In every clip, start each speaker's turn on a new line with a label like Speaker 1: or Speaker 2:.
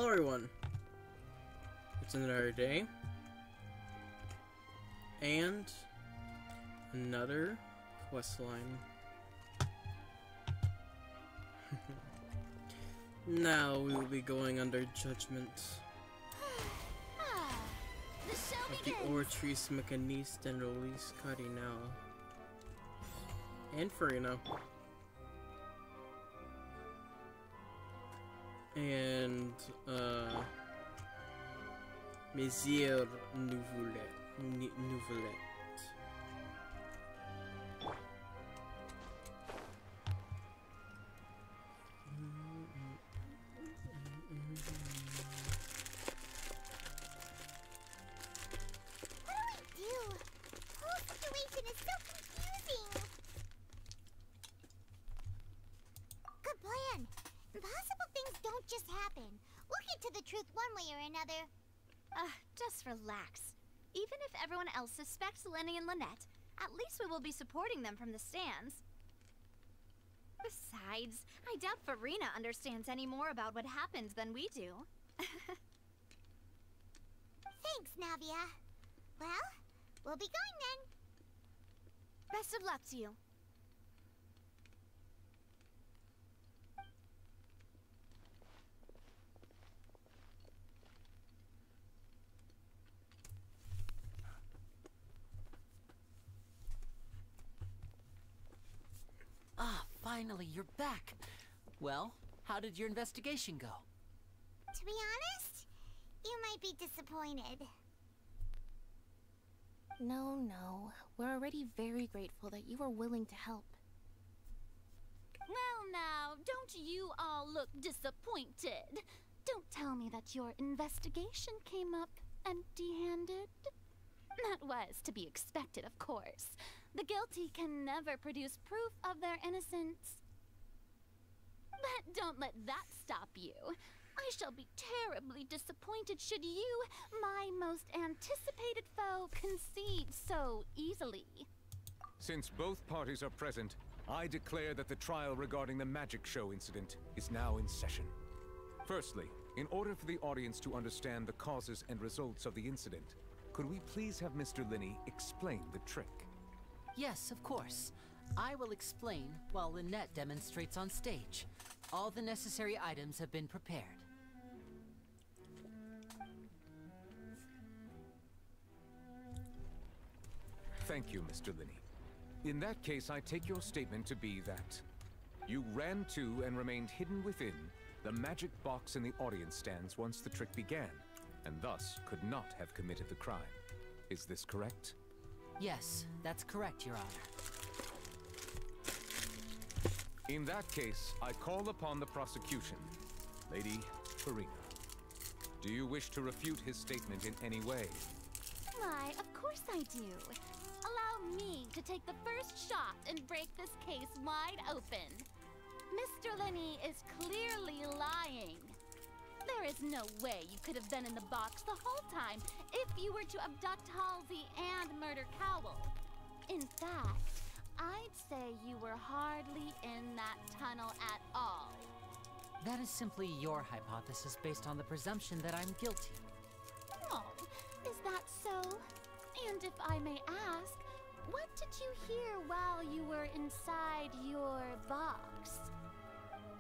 Speaker 1: Hello everyone. It's another day. And another quest line. Now we will be going under judgment.
Speaker 2: The show
Speaker 1: Of the Ortrice Mechaniste and release Cardinal. And Farina. And Messier Nouvelet.
Speaker 2: Just happen. We'll get to the truth one way or another. Just relax. Even if everyone else suspects Lenny and Lynette, at least we will be supporting them from the stands. Besides, I doubt Farina understands any more about what happened than we do. Thanks, Navia. Well, we'll be going then. Best of luck to you.
Speaker 3: Ah, finally, you're back. Well, how did your investigation go?
Speaker 2: To be honest, you might be disappointed.
Speaker 4: No. We're already very grateful that you were willing to help.
Speaker 2: Well now, don't you all look disappointed. Don't tell me that your investigation came up empty-handed. That was to be expected, of course. The guilty can never produce proof of their innocence. But don't let that stop you. I shall be terribly disappointed should you, my most anticipated foe, concede so easily.
Speaker 5: Since both parties are present, I declare that the trial regarding the magic show incident is now in session. Firstly, in order for the audience to understand the causes and results of the incident, could we please have Mr. Linney explain the trick?
Speaker 3: Yes, of course. I will explain while Lynette demonstrates on stage. All the necessary items have been prepared.
Speaker 5: Thank you, Mr. Linney. In that case, I take your statement to be that you ran to and remained hidden within the magic box in the audience stands once the trick began, and thus could not have committed the crime. Is this correct?
Speaker 3: Yes, that's correct, Your Honor.
Speaker 5: In that case, I call upon the prosecution. Lady Farina, do you wish to refute his statement in any way?
Speaker 2: Why, of course I do. Allow me to take the first shot and break this case wide open. Mr. Linney is clearly lying. There is no way you could have been in the box the whole time if you were to abduct Halsey and murder Cowell. In fact, I'd say you were hardly in that tunnel at all.
Speaker 3: That is simply your hypothesis based on the presumption that I'm guilty.
Speaker 2: Oh, is that so? And if I may ask, what did you hear while you were inside your box?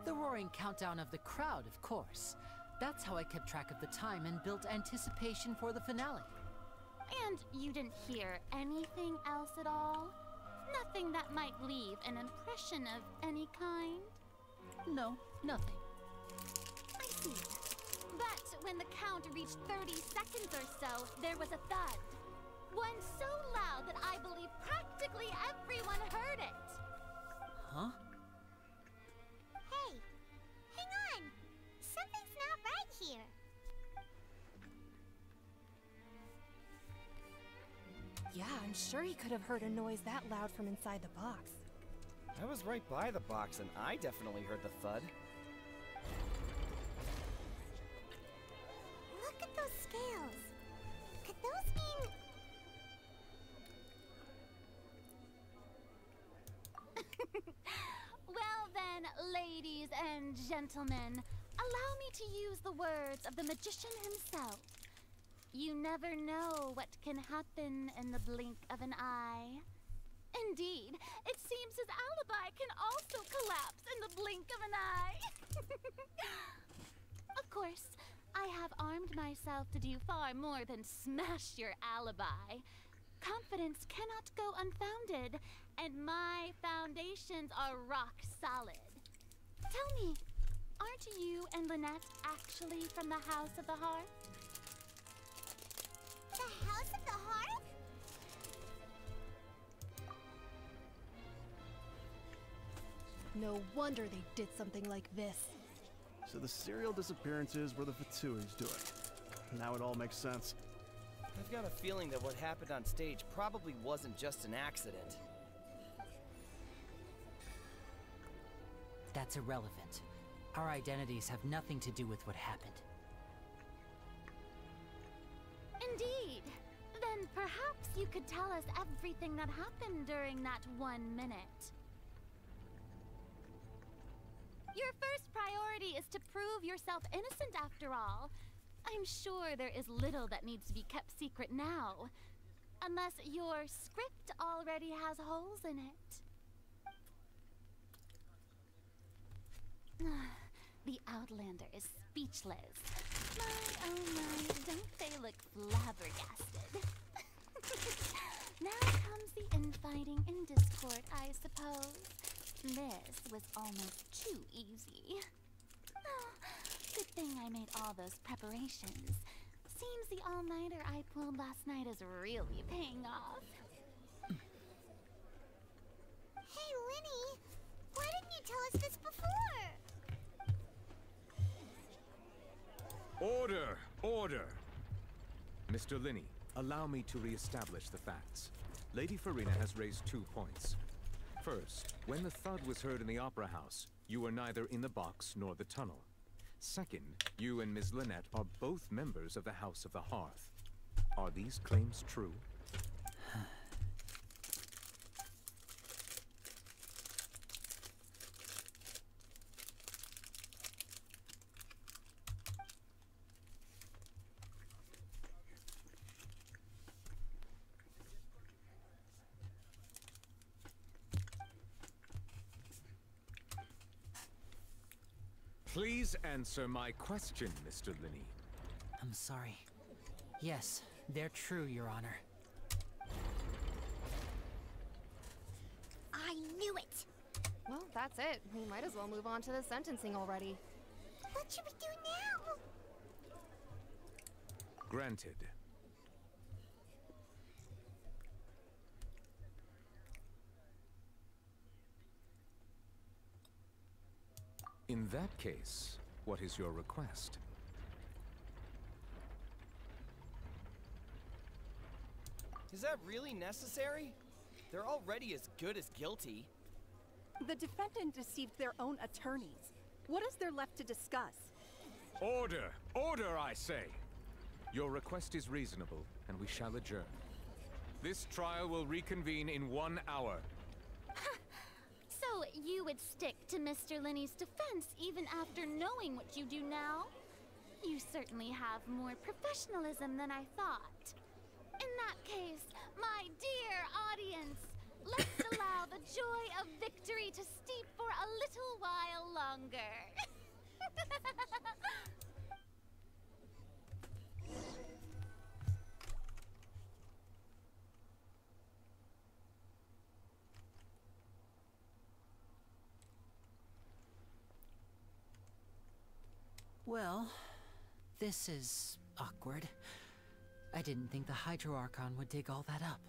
Speaker 3: The roaring countdown of the crowd, of course. That's how I kept track of the time and built anticipation for the finale.
Speaker 2: And you didn't hear anything else at all? Nothing that might leave an impression of any kind?
Speaker 3: No, nothing.
Speaker 2: I see. But when the count reached 30 seconds or so, there was a thud. One so loud that I believe practically everyone heard it.
Speaker 3: Huh?
Speaker 2: Hey, hang on. Something's not right here.
Speaker 4: Yeah, I'm sure he could have heard a noise that loud from inside the box.
Speaker 6: I was right by the box and I definitely heard the thud.
Speaker 2: Look at those scales. Could those mean... Well then, ladies and gentlemen, allow me to use the words of the magician himself. You never know what can happen in the blink of an eye. Indeed, it seems his alibi can also collapse in the blink of an eye. Of course, I have armed myself to do far more than smash your alibi. Confidence cannot go unfounded, and my foundations are rock solid. Tell me, aren't you and Lynette actually from the House of the Hearth?
Speaker 7: The House of the Hearth?
Speaker 4: No wonder they did something like this.
Speaker 8: So the serial disappearances were the Fatui's doing. Now it all makes sense.
Speaker 6: I've got a feeling that what happened on stage probably wasn't just an accident.
Speaker 3: That's irrelevant. Our identities have nothing to do with what happened.
Speaker 2: Indeed. Then perhaps you could tell us everything that happened during that 1 minute. Your first priority is to prove yourself innocent after all. I'm sure there is little that needs to be kept secret now. Unless your script already has holes in it. The Outlander is speechless. My, oh my, don't they look flabbergasted? Now comes the infighting and discord, I suppose. This was almost too easy. Oh, good thing I made all those preparations. Seems the all-nighter I pulled last night is really paying off.
Speaker 7: Hey, Linny, why didn't you tell us this before?
Speaker 5: Order! Order! Mr. Linney, allow me to re-establish the facts. Lady Farina has raised 2 points. First, when the thud was heard in the Opera House, you were neither in the box nor the tunnel. Second, you and Ms. Lynette are both members of the House of the Hearth. Are these claims true? Please answer my question, Mr. Linney.
Speaker 3: I'm sorry. Yes, they're true, Your Honor.
Speaker 7: I knew it!
Speaker 4: Well, that's it. We might as well move on to the sentencing already.
Speaker 7: What should we do now?
Speaker 5: Granted. In that case, what is your request?
Speaker 6: Is that really necessary? They're already as good as guilty.
Speaker 9: The defendant deceived their own attorneys. What is there left to discuss?
Speaker 5: Order! Order, I say! Your request is reasonable, and we shall adjourn. This trial will reconvene in 1 hour.
Speaker 2: So you would stick to Mr. Linney's defense even after knowing what you do now? You certainly have more professionalism than I thought. In that case, my dear audience, let's allow the joy of victory to steep for a little while longer.
Speaker 3: Well, this is awkward. I didn't think the Hydro Archon would dig all that up.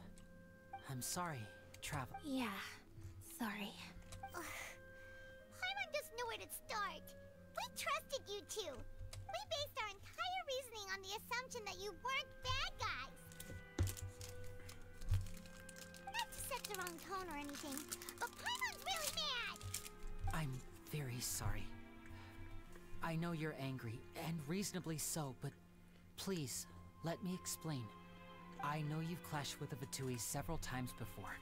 Speaker 3: I'm sorry, Travel.
Speaker 7: Yeah, sorry. Paimon just knew where to start. We trusted you two. We based our entire reasoning on the assumption that you weren't bad guys. Not to set the wrong tone or anything, but Paimon's really mad!
Speaker 3: I'm very sorry. I know you're angry, and reasonably so, but please, let me explain. I know you've clashed with the Fatui several times before.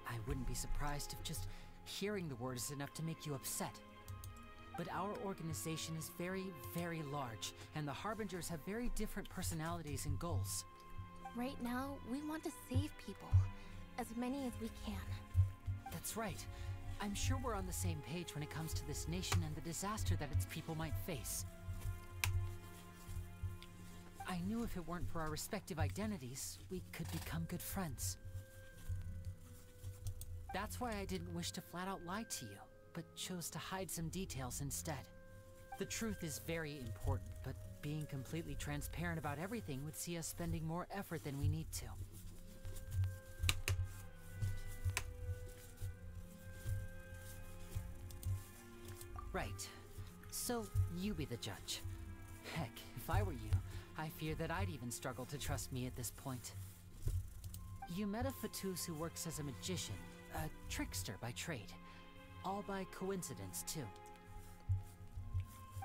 Speaker 3: I wouldn't be surprised if just hearing the word is enough to make you upset. but our organization is very, very large, and the Harbingers have very different personalities and goals.
Speaker 4: Right now, we want to save people. As many as we can.
Speaker 3: That's right. I'm sure we're on the same page when it comes to this nation and the disaster that its people might face. I knew if it weren't for our respective identities, we could become good friends. That's why I didn't wish to flat out lie to you, but chose to hide some details instead. The truth is very important, but being completely transparent about everything would see us spending more effort than we need to. Right. So, you be the judge. Heck, if I were you, I fear that I'd even struggle to trust me at this point. You met a Fatus who works as a magician, a trickster by trade. All by coincidence, too.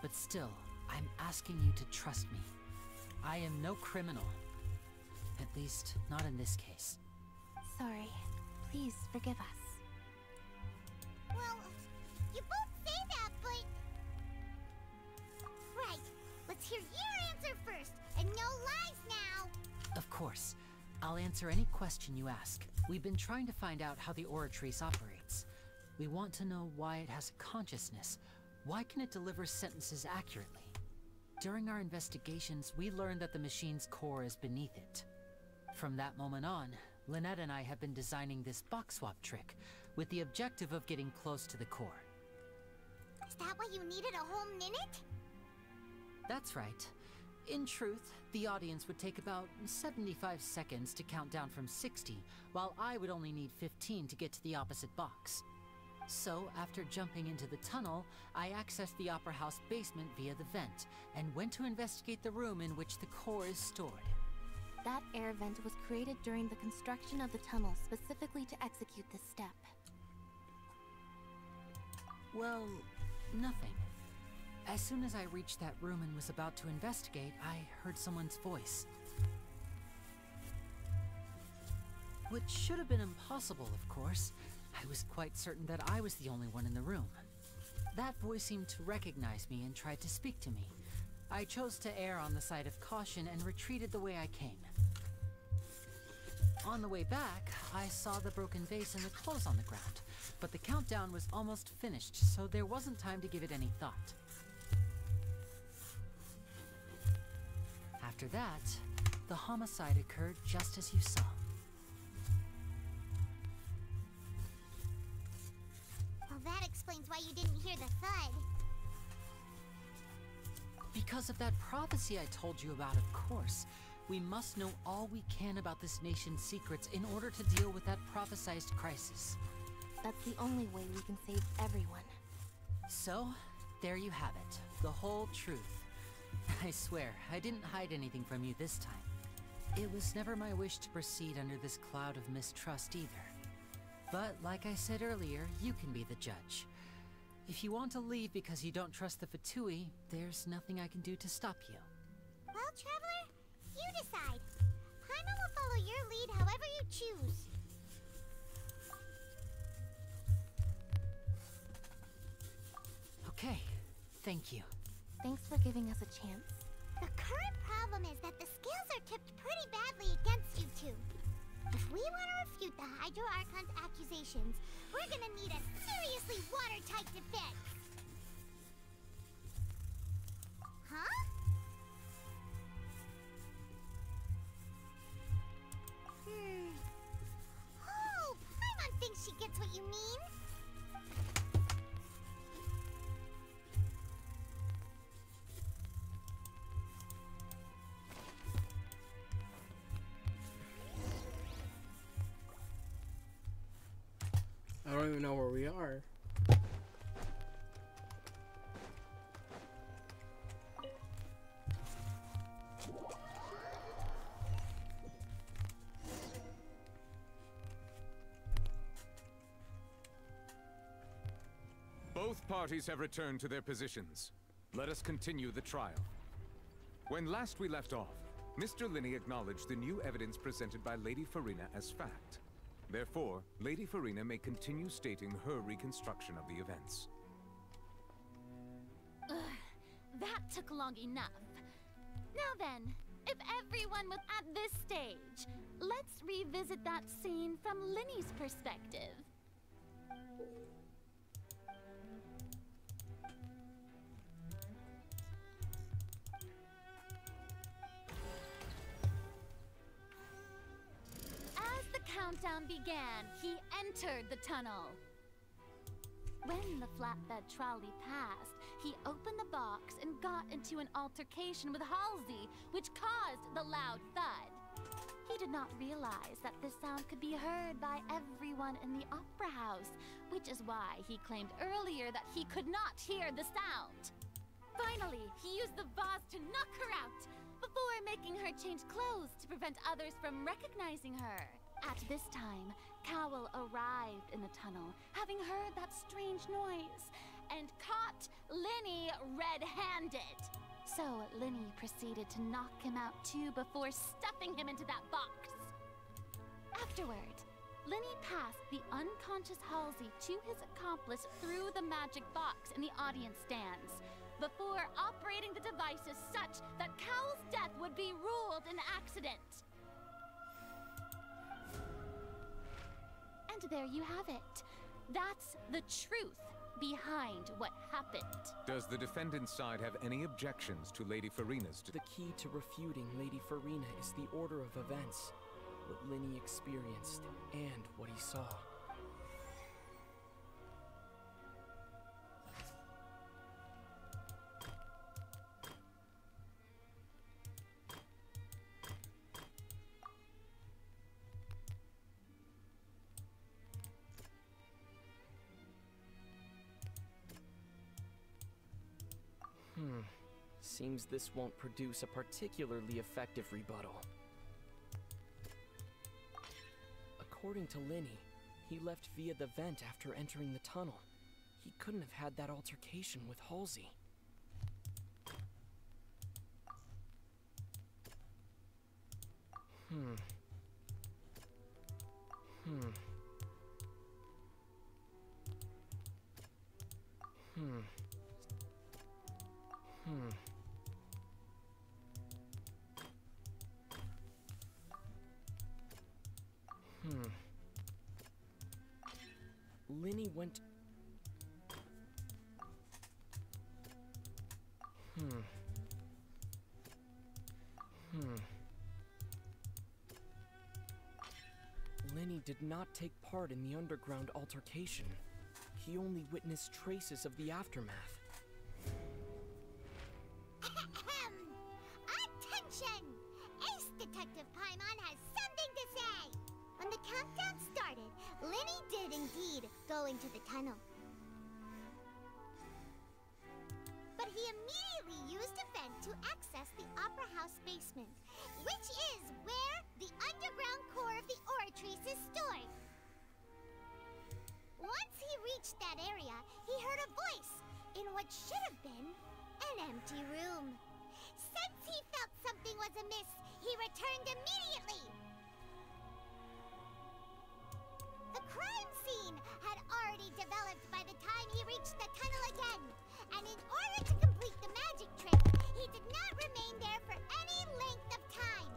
Speaker 3: But still, I'm asking you to trust me. I am no criminal. At least, not in this case.
Speaker 4: Sorry. Please forgive us.
Speaker 7: Well, you both say that, but... Right. Let's hear your answer first, and no lies now!
Speaker 3: Of course. I'll answer any question you ask. We've been trying to find out how the Oratrice operates. We want to know why it has a consciousness. Why can it deliver sentences accurately? During our investigations, we learned that the machine's core is beneath it. From that moment on, Lynette and I have been designing this box swap trick, with the objective of getting close to the core.
Speaker 7: Is that why you needed a whole minute?
Speaker 3: That's right. In truth, the audience would take about 75 seconds to count down from 60, while I would only need 15 to get to the opposite box. So, after jumping into the tunnel, I accessed the Opera House basement via the vent, and went to investigate the room in which the core is stored.
Speaker 4: That air vent was created during the construction of the tunnel specifically to execute this step.
Speaker 3: Well, nothing. As soon as I reached that room and was about to investigate, I heard someone's voice. Which should have been impossible, of course. I was quite certain that I was the only one in the room. That voice seemed to recognize me and tried to speak to me. I chose to err on the side of caution and retreated the way I came. On the way back, I saw the broken vase and the clothes on the ground, but the countdown was almost finished, so there wasn't time to give it any thought. After that, the homicide occurred just as you saw.
Speaker 7: Well, that explains why you didn't hear the thud.
Speaker 3: Because of that prophecy I told you about, of course. We must know all we can about this nation's secrets in order to deal with that prophesized crisis.
Speaker 4: That's the only way we can save everyone.
Speaker 3: So, there you have it. The whole truth. I swear, I didn't hide anything from you this time. It was never my wish to proceed under this cloud of mistrust either. But, like I said earlier, you can be the judge. If you want to leave because you don't trust the Fatui, there's nothing I can do to stop you.
Speaker 7: Well, Traveler, you decide. Paimon will follow your lead however you choose.
Speaker 3: Okay, thank you.
Speaker 4: Thanks for giving us a chance.
Speaker 7: The current problem is that the scales are tipped pretty badly against you two. If we want to refute the Hydro Archon's accusations, we're gonna need a seriously watertight defense. Huh? Oh, Paimon thinks she gets what you mean.
Speaker 1: I don't even know where we are.
Speaker 5: Both parties have returned to their positions. Let us continue the trial. When last we left off, Mr. Linney acknowledged the new evidence presented by Lady Farina as fact. Therefore, Lady Farina may continue stating her reconstruction of the events.
Speaker 2: That took long enough. Now then, if everyone was at this stage, let's revisit that scene from Linny's perspective. As the countdown began, he entered the tunnel. When the flatbed trolley passed, he opened the box and got into an altercation with Halsey, which caused the loud thud. He did not realize that this sound could be heard by everyone in the opera house, which is why he claimed earlier that he could not hear the sound. Finally, he used the vase to knock her out, before making her change clothes to prevent others from recognizing her. At this time, Cowell arrived in the tunnel, having heard that strange noise, and caught Linny red-handed. So Linny proceeded to knock him out too before stuffing him into that box. Afterward, Linny passed the unconscious Halsey to his accomplice through the magic box in the audience stands, before operating the devices such that Cowell's death would be ruled an accident. And there you have it. That's the truth behind what happened.
Speaker 5: Does the defendant's side have any objections to Lady Farina's...
Speaker 10: The key to refuting Lady Farina is the order of events, what Linny experienced, and what he saw. Seems this won't produce a particularly effective rebuttal. According to Linny, he left via the vent after entering the tunnel. He couldn't have had that altercation with Halsey. Linny went... Linny did not take part in the underground altercation. He only witnessed traces of the aftermath.
Speaker 7: Attention! Ace Detective Paimon has something to say! When the countdown started, Linny did indeed go into the tunnel. But he immediately used a vent to access the Opera House basement, which is where the underground core of the Oratrice is stored. Once he reached that area, he heard a voice in what should have been an empty room. Since he felt something was amiss, he returned immediately. The crime scene had already developed by the time he reached the tunnel again, and in order to complete the magic trick, he did not remain there for any length of time.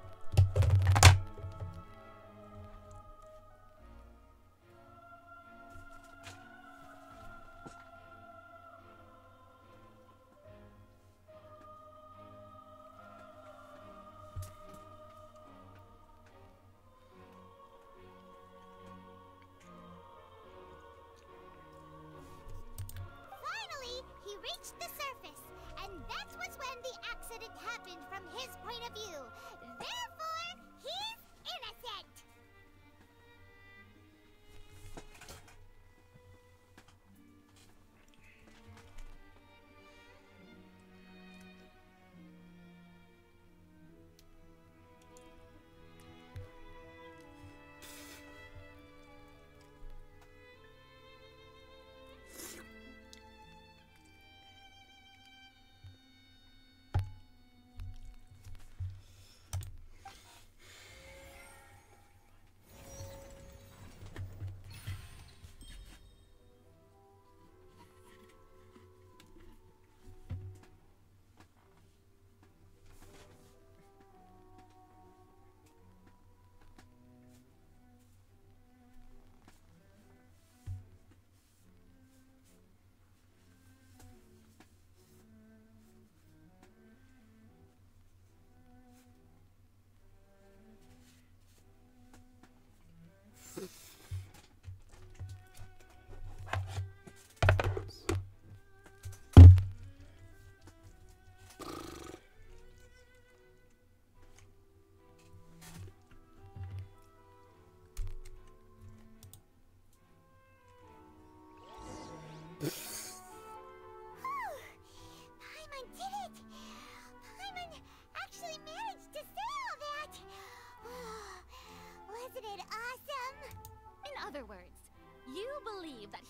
Speaker 7: He reached the surface, and that was when the accident happened from his point of view. Therefore, he's innocent!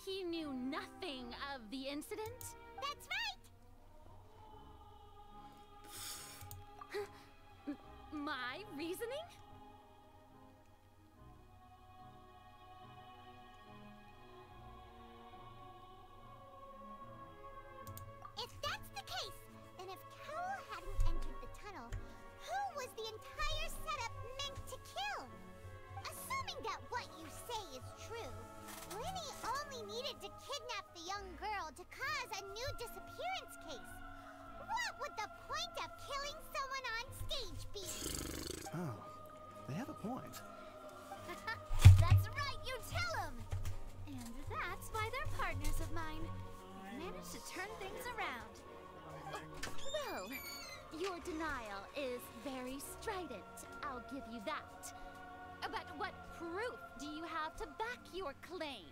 Speaker 2: he knew nothing of the incident?
Speaker 7: That's right!
Speaker 2: My reasoning?
Speaker 7: If that's the case, then if Cowell hadn't entered the tunnel, who was the entire setup meant to kill? Assuming that what you say is true, Linny only needed to kidnap the young girl to cause a new disappearance case. What would the point of killing someone on stage be?
Speaker 8: Oh, they have a point.
Speaker 2: That's right, you tell them! And that's why they're partners of mine. Managed to turn things around. Well, your denial is very strident, I'll give you that. But what proof do you have to back your claims?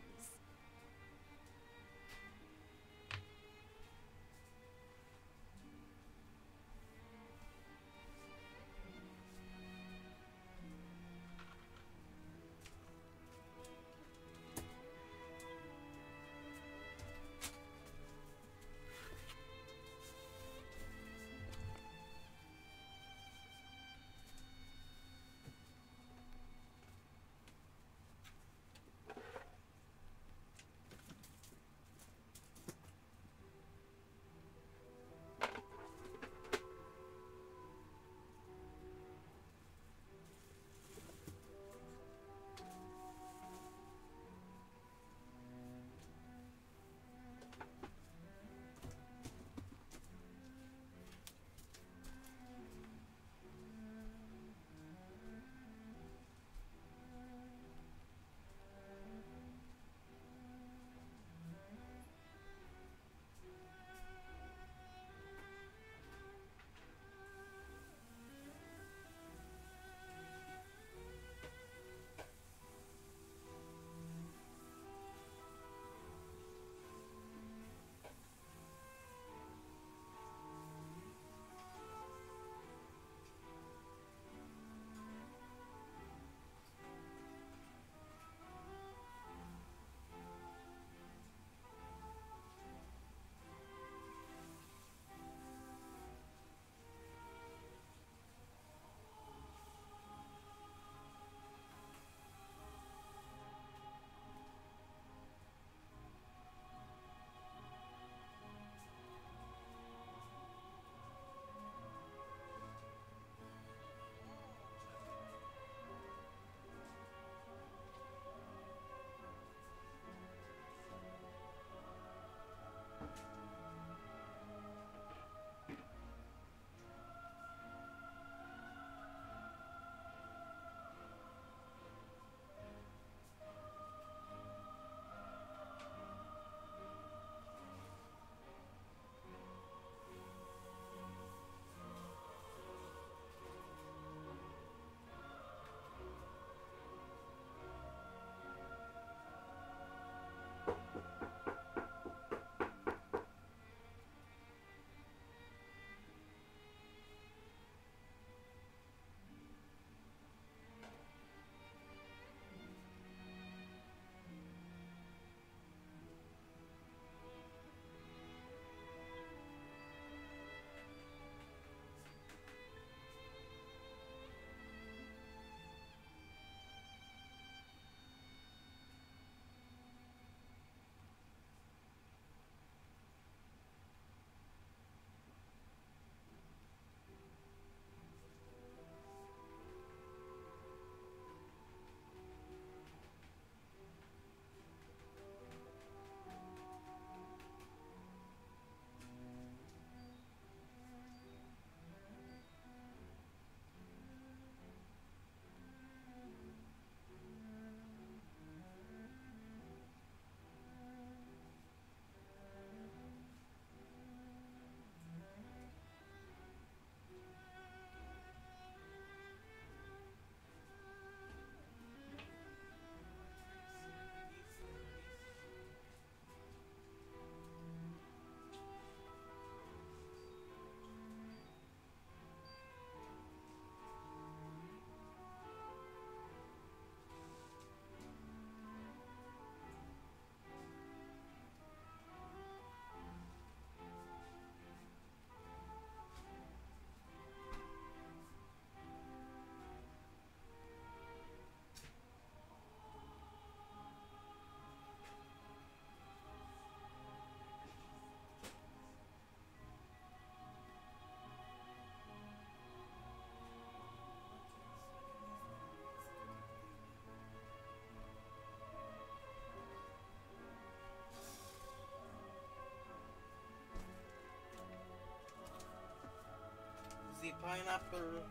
Speaker 1: pineapple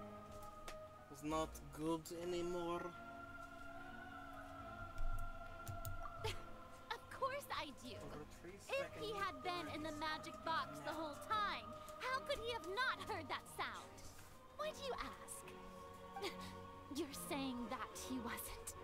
Speaker 1: is not good anymore.
Speaker 2: Of course I do. If he had been in the magic box the whole time, how could he have not heard that sound? Why do you ask? You're saying that he wasn't.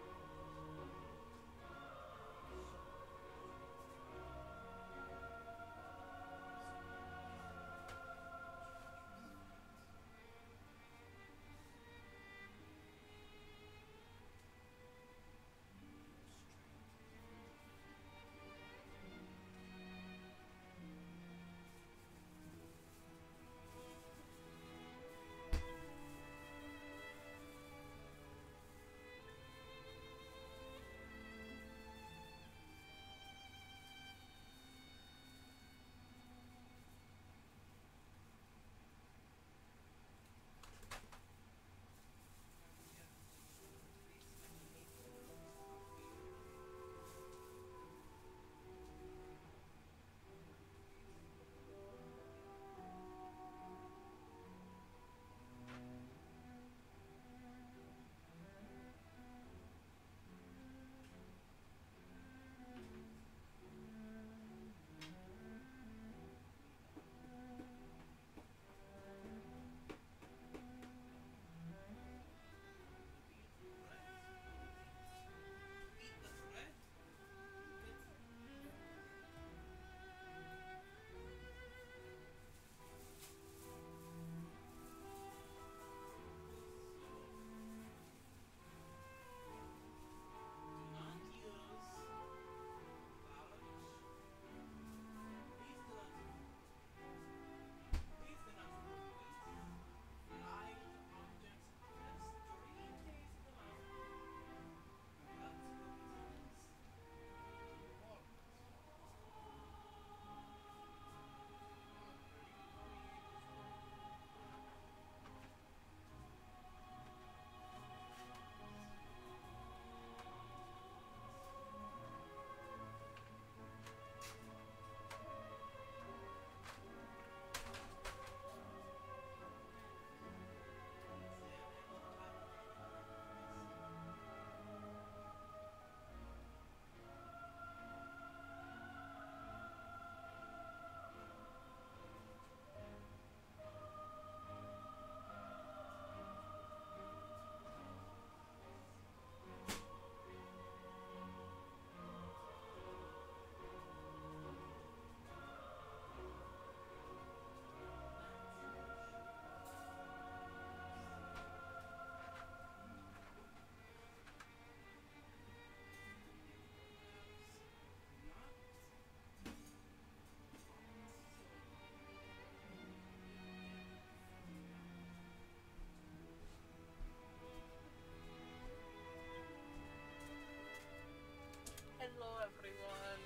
Speaker 1: Hello everyone.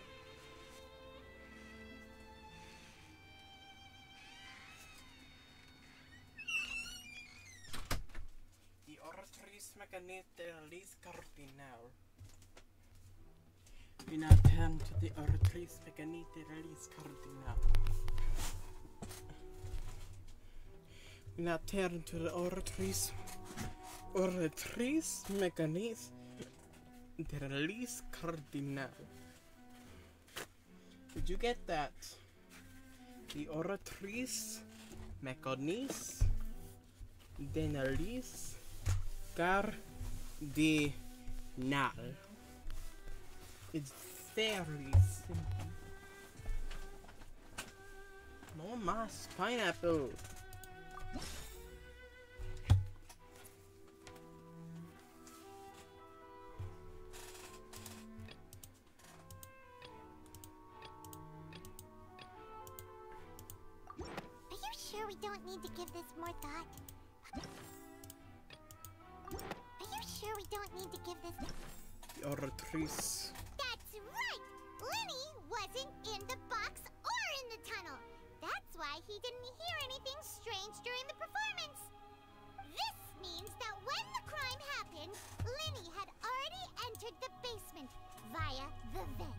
Speaker 1: The oratrice mechanisme release cardinal. We now turn to the oratrice mechanisme release cardinal. We now turn to the oratrice mechanisme the release cardinal. Did you get that? The oratrice mécanisme de release cardinal. It's very simple. No más pineapple.
Speaker 7: We don't need to give this more thought. Are you sure we don't need to give this...
Speaker 1: The oratrice.
Speaker 7: That's right! Lenny wasn't in the box or in the tunnel. That's why he didn't hear anything strange during the performance. This means that when the crime happened, Lenny had already entered the basement via the vent.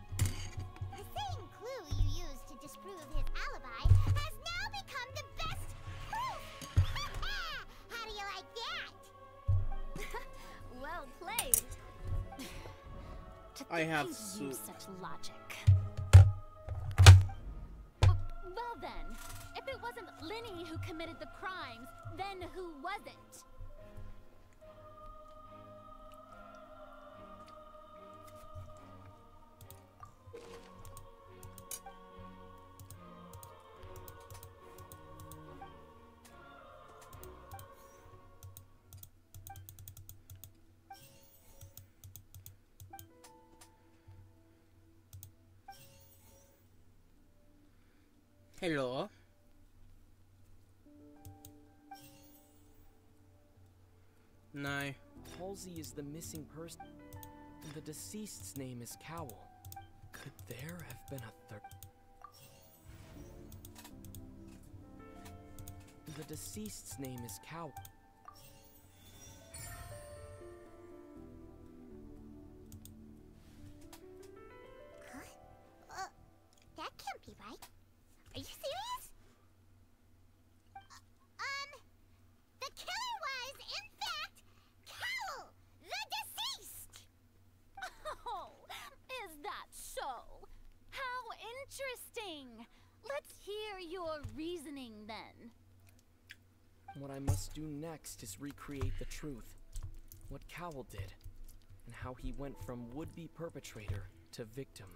Speaker 7: The same clue you used to disprove his alibi has now become the best proof!
Speaker 1: have
Speaker 2: Who
Speaker 1: soup.
Speaker 2: use such logic? Well then, if it wasn't Linny who committed the crimes, then who was it?
Speaker 1: Hello. No.
Speaker 10: Halsey is the missing person. The deceased's name is Cowl. Could there have been a third? The deceased's name is Cowl.
Speaker 7: Huh? That can't be right. Are you serious? The killer was, in fact, Cowl, the deceased!
Speaker 2: Oh, is that so? How interesting! Let's hear your reasoning then.
Speaker 10: What I must do next is recreate the truth. What Cowl did, and how he went from would-be perpetrator to victim.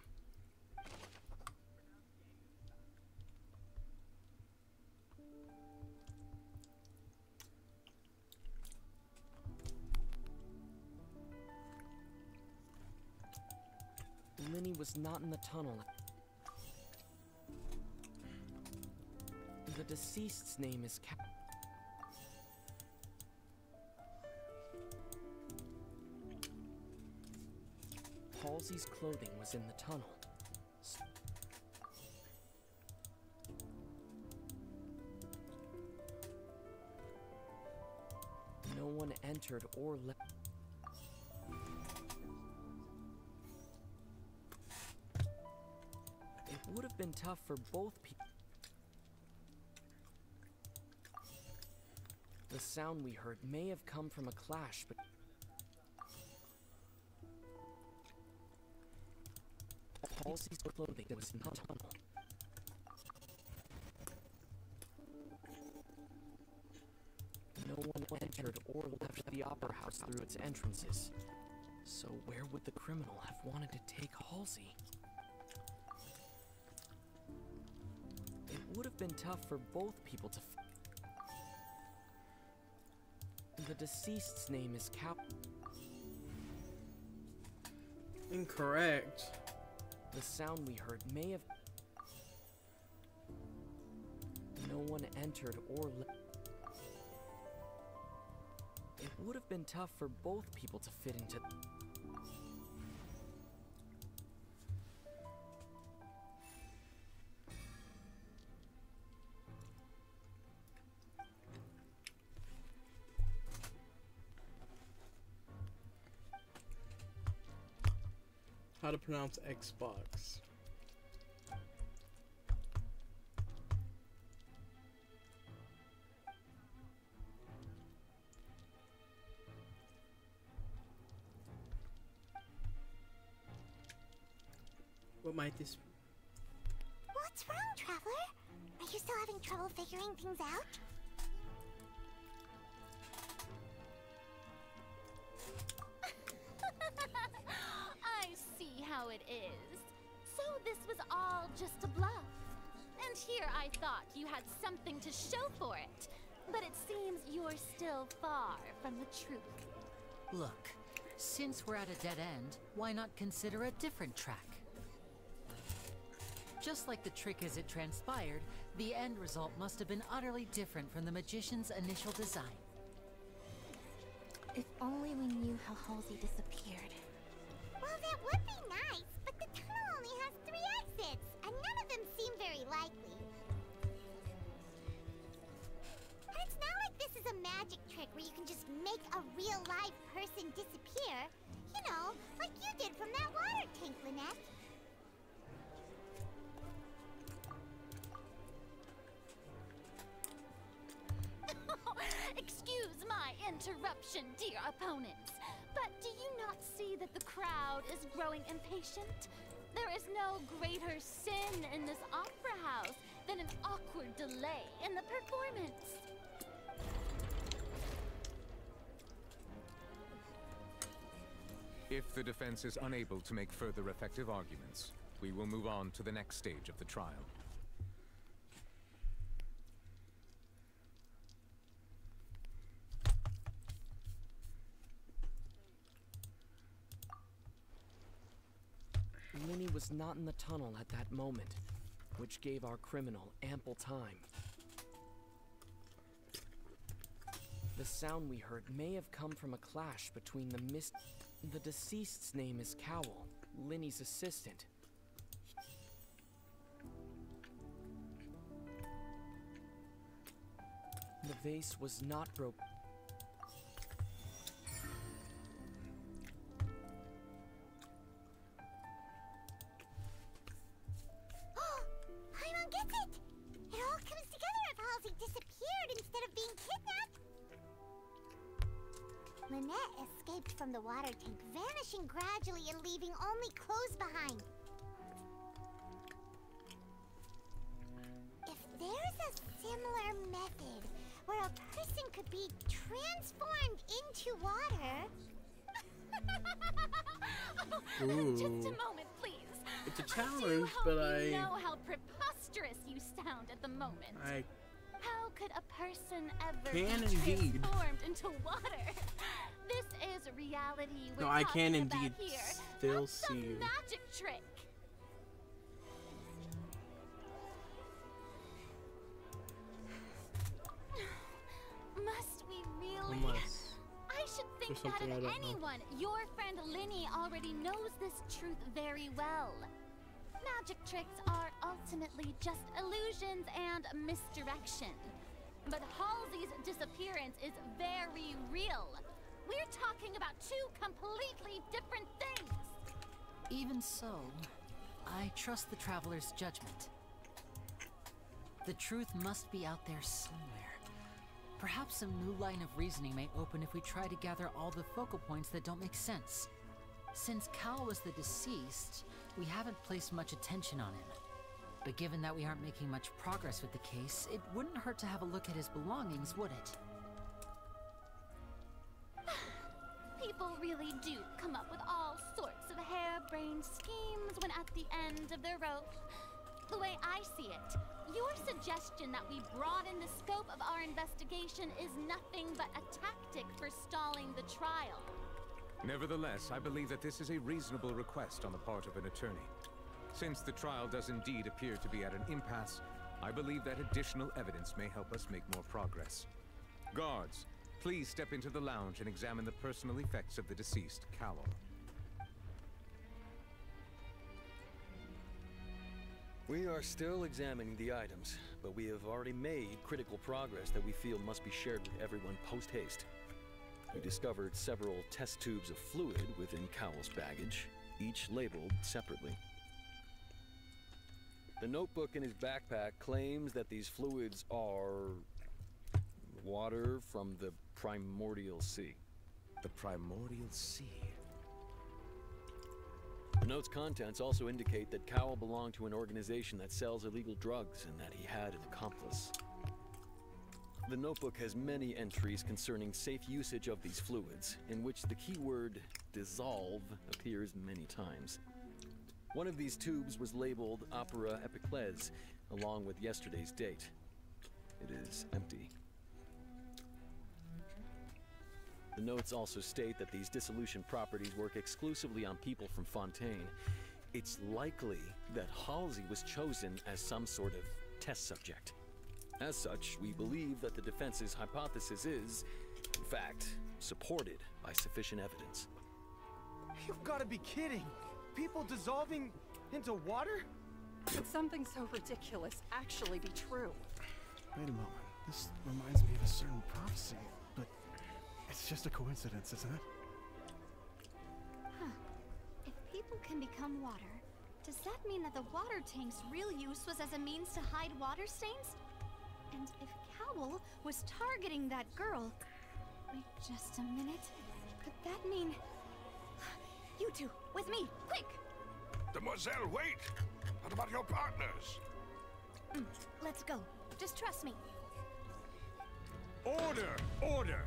Speaker 10: Linny was not in the tunnel. The deceased's name is Halsey's clothing was in the tunnel. No one entered or left. It would have been tough for both people. The sound we heard may have come from a clash, but Halsey's clothing was in the tunnel. No one entered or left the opera house through its entrances. So where would the criminal have wanted to take Halsey? It would have been tough for both people to The deceased's name is Cow.
Speaker 1: Incorrect.
Speaker 10: The sound we heard may have... No one entered or left. It would have been tough for both people to fit into...
Speaker 1: How to pronounce Xbox. What might this be?
Speaker 7: What's wrong, Traveler? Are you still having trouble figuring things out?
Speaker 2: I see how it is. So this was all just a bluff. And here I thought you had something to show for it. But it seems you're still far from the truth.
Speaker 3: Look, since we're at a dead end, why not consider a different track? Just like the trick as it transpired, the end result must have been utterly different from the magician's initial design.
Speaker 4: If only we knew how Halsey disappeared.
Speaker 7: Well, that would be nice, but the tunnel only has 3 exits, and none of them seem very likely. And it's not like this is a magic trick where you can just make a real live person disappear. You know, like you did from that water tank, Lynette.
Speaker 2: Excuse my interruption, dear opponents, But do you not see that the crowd is growing impatient? There is no greater sin in this opera house than an awkward delay in the performance.
Speaker 5: If the defense is unable to make further effective arguments, we will move on to the next stage of the trial.
Speaker 10: Linny was not in the tunnel at that moment, which gave our criminal ample time. The sound we heard may have come from a clash between the The deceased's name is Cowell, Linny's assistant. The vase was not broken.
Speaker 7: Paimon gets it! It all comes together if Halsey disappeared instead of being kidnapped. Lynette escaped from the water tank, vanishing gradually and leaving only clothes behind. If there's a similar method where a person could be transformed into water...
Speaker 2: Just a moment, please.
Speaker 1: It's a
Speaker 2: I
Speaker 1: challenge,
Speaker 2: do
Speaker 1: but
Speaker 2: hope you
Speaker 1: I...
Speaker 2: know how preposterous you sound at the moment. How could a person ever
Speaker 1: can
Speaker 2: be
Speaker 1: indeed.
Speaker 2: transformed into water? This is reality we're
Speaker 1: No, I can
Speaker 2: talking about
Speaker 1: indeed
Speaker 2: here,
Speaker 1: still
Speaker 2: not
Speaker 1: see
Speaker 2: some
Speaker 1: you.
Speaker 2: magic trick. Must we really?
Speaker 1: Unless
Speaker 2: I should think
Speaker 1: for
Speaker 2: that
Speaker 1: something I
Speaker 2: if
Speaker 1: don't know.
Speaker 2: anyone, your friend Linny already knows this truth very well. Magic tricks are ultimately just illusions and misdirection. But Halsey's disappearance is very real. We're talking about two completely different things.
Speaker 3: Even so, I trust the traveler's judgment. The truth must be out there somewhere. Perhaps some new line of reasoning may open if we try to gather all the focal points that don't make sense. Since Cal was the deceased, we haven't placed much attention on him. But given that we aren't making much progress with the case, it wouldn't hurt to have a look at his belongings, would it?
Speaker 2: People really do come up with all sorts of harebrained schemes when at the end of their rope. The way I see it, your suggestion that we broaden the scope of our investigation is nothing but a tactic for stalling the trial.
Speaker 5: Nevertheless, I believe that this is a reasonable request on the part of an attorney. Since the trial does indeed appear to be at an impasse, I believe that additional evidence may help us make more progress. Guards, please step into the lounge and examine the personal effects of the deceased, Cowell.
Speaker 11: We are still examining the items, but we have already made critical progress that we feel must be shared with everyone post-haste. We discovered several test tubes of fluid within Cowell's baggage, each labeled separately. The notebook in his backpack claims that these fluids are water from the primordial sea.
Speaker 5: The primordial sea?
Speaker 11: The note's contents also indicate that Cowell belonged to an organization that sells illegal drugs and that he had an accomplice. The notebook has many entries concerning safe usage of these fluids, in which the keyword dissolve appears many times. One of these tubes was labeled Opera Epiclese, along with yesterday's date. It is empty. The notes also state that these dissolution properties work exclusively on people from Fontaine. It's likely that Halsey was chosen as some sort of test subject. As such, we believe that the defense's hypothesis is, in fact, supported by sufficient evidence.
Speaker 6: You've got to be kidding! People dissolving into water?
Speaker 9: Could something so ridiculous actually be true?
Speaker 8: Wait a moment. This reminds me of a certain prophecy, but it's just a coincidence, isn't it?
Speaker 12: Huh. If people can become water, does that mean that the water tank's real use was as a means to hide water stains? And if Cowell was targeting that girl... Wait just a minute.
Speaker 9: Could that mean... You two, with me, quick!
Speaker 13: Demoiselle, wait! What about your partners?
Speaker 9: Let's go. Just trust me.
Speaker 5: Order! Order!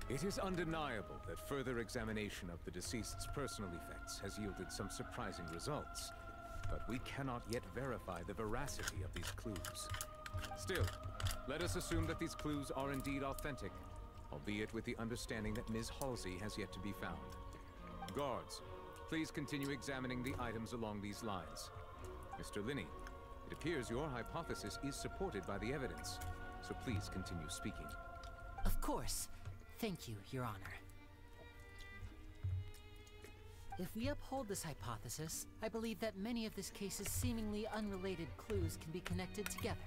Speaker 5: It is undeniable that further examination of the deceased's personal effects has yielded some surprising results, but we cannot yet verify the veracity of these clues. Still, let us assume that these clues are indeed authentic, albeit with the understanding that Ms. Halsey has yet to be found. Guards, please continue examining the items along these lines. Mr. Linney, it appears your hypothesis is supported by the evidence, so please continue speaking.
Speaker 3: Of course. Thank you, Your Honor. If we uphold this hypothesis, I believe that many of this case's seemingly unrelated clues can be connected together.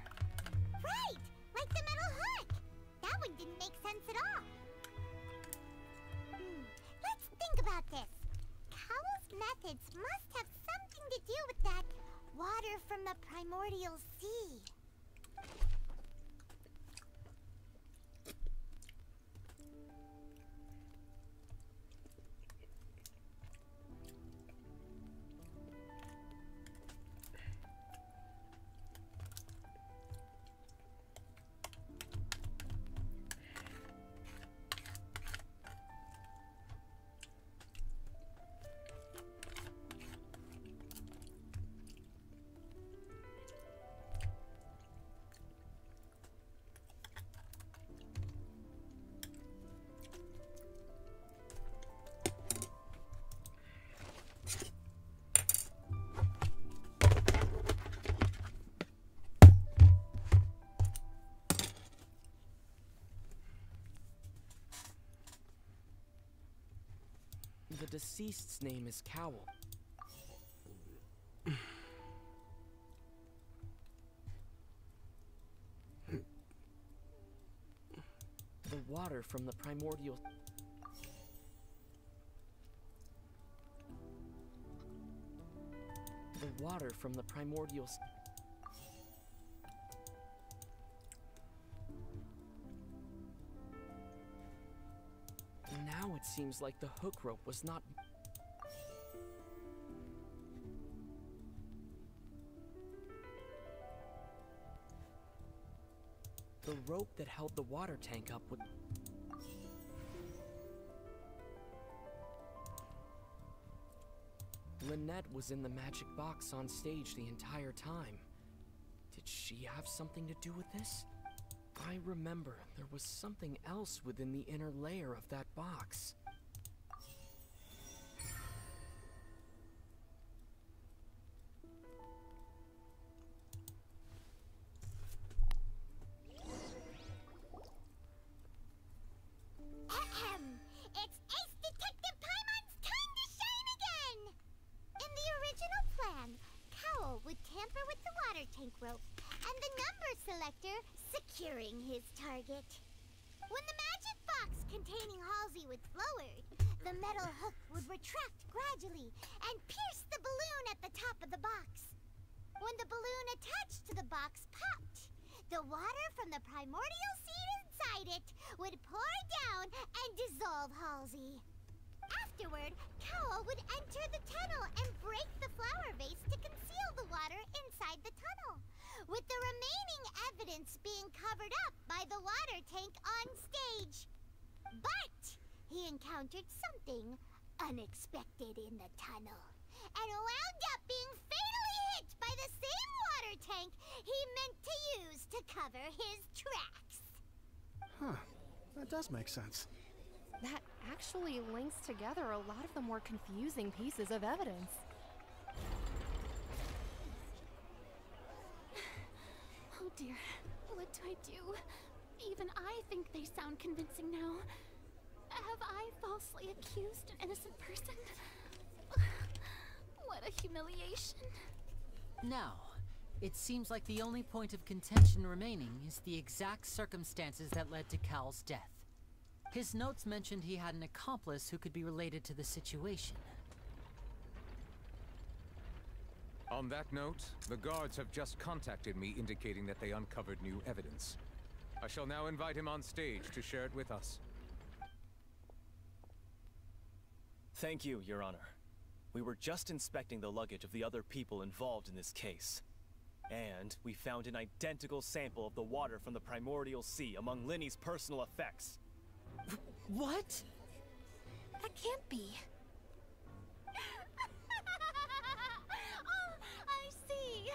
Speaker 7: Right! Like the metal hook! That one didn't make sense at all. Let's think about this. Cowell's methods must have something to do with that water from the primordial sea.
Speaker 10: The deceased's name is Cowell. The water from the primordial... The water from the primordial... Now it seems like the hook rope was not... The rope that held the water tank up would... Lynette was in the magic box on stage the entire time. Did she have something to do with this? I remember there was something else within the inner layer of that box.
Speaker 7: It's Ace Detective Paimon's time to shine again! In the original plan, Cowell would tamper with the water tank rope and the number selector securing his target. When the magic box containing Halsey was lowered, the metal hook would retract gradually and pierce the balloon at the top of the box. When the balloon attached to the box popped, the water from the primordial seed inside it would pour down and dissolve Halsey. Afterward, Cowell would enter the tunnel and break the flower vase to conceal the water inside the tunnel, with the remaining evidence being covered up by the water tank on stage. But he encountered something unexpected in the tunnel, and wound up being fatally hit by the same water tank he meant to use to cover his tracks.
Speaker 8: Huh. That does make sense.
Speaker 9: That actually links together a lot of the more confusing pieces of evidence.
Speaker 2: Oh dear, what do I do? Even I think they sound convincing now. Have I falsely accused an innocent person? What a humiliation.
Speaker 3: Now, it seems like the only point of contention remaining is the exact circumstances that led to Cal's death. His notes mentioned he had an accomplice who could be related to the situation.
Speaker 5: On that note, the guards have just contacted me indicating that they uncovered new evidence. I shall now invite him on stage to share it with us.
Speaker 6: Thank you, Your Honor. We were just inspecting the luggage of the other people involved in this case. And we found an identical sample of the water from the primordial sea among Linny's personal effects.
Speaker 3: What?
Speaker 12: That can't be.
Speaker 2: Oh, I see.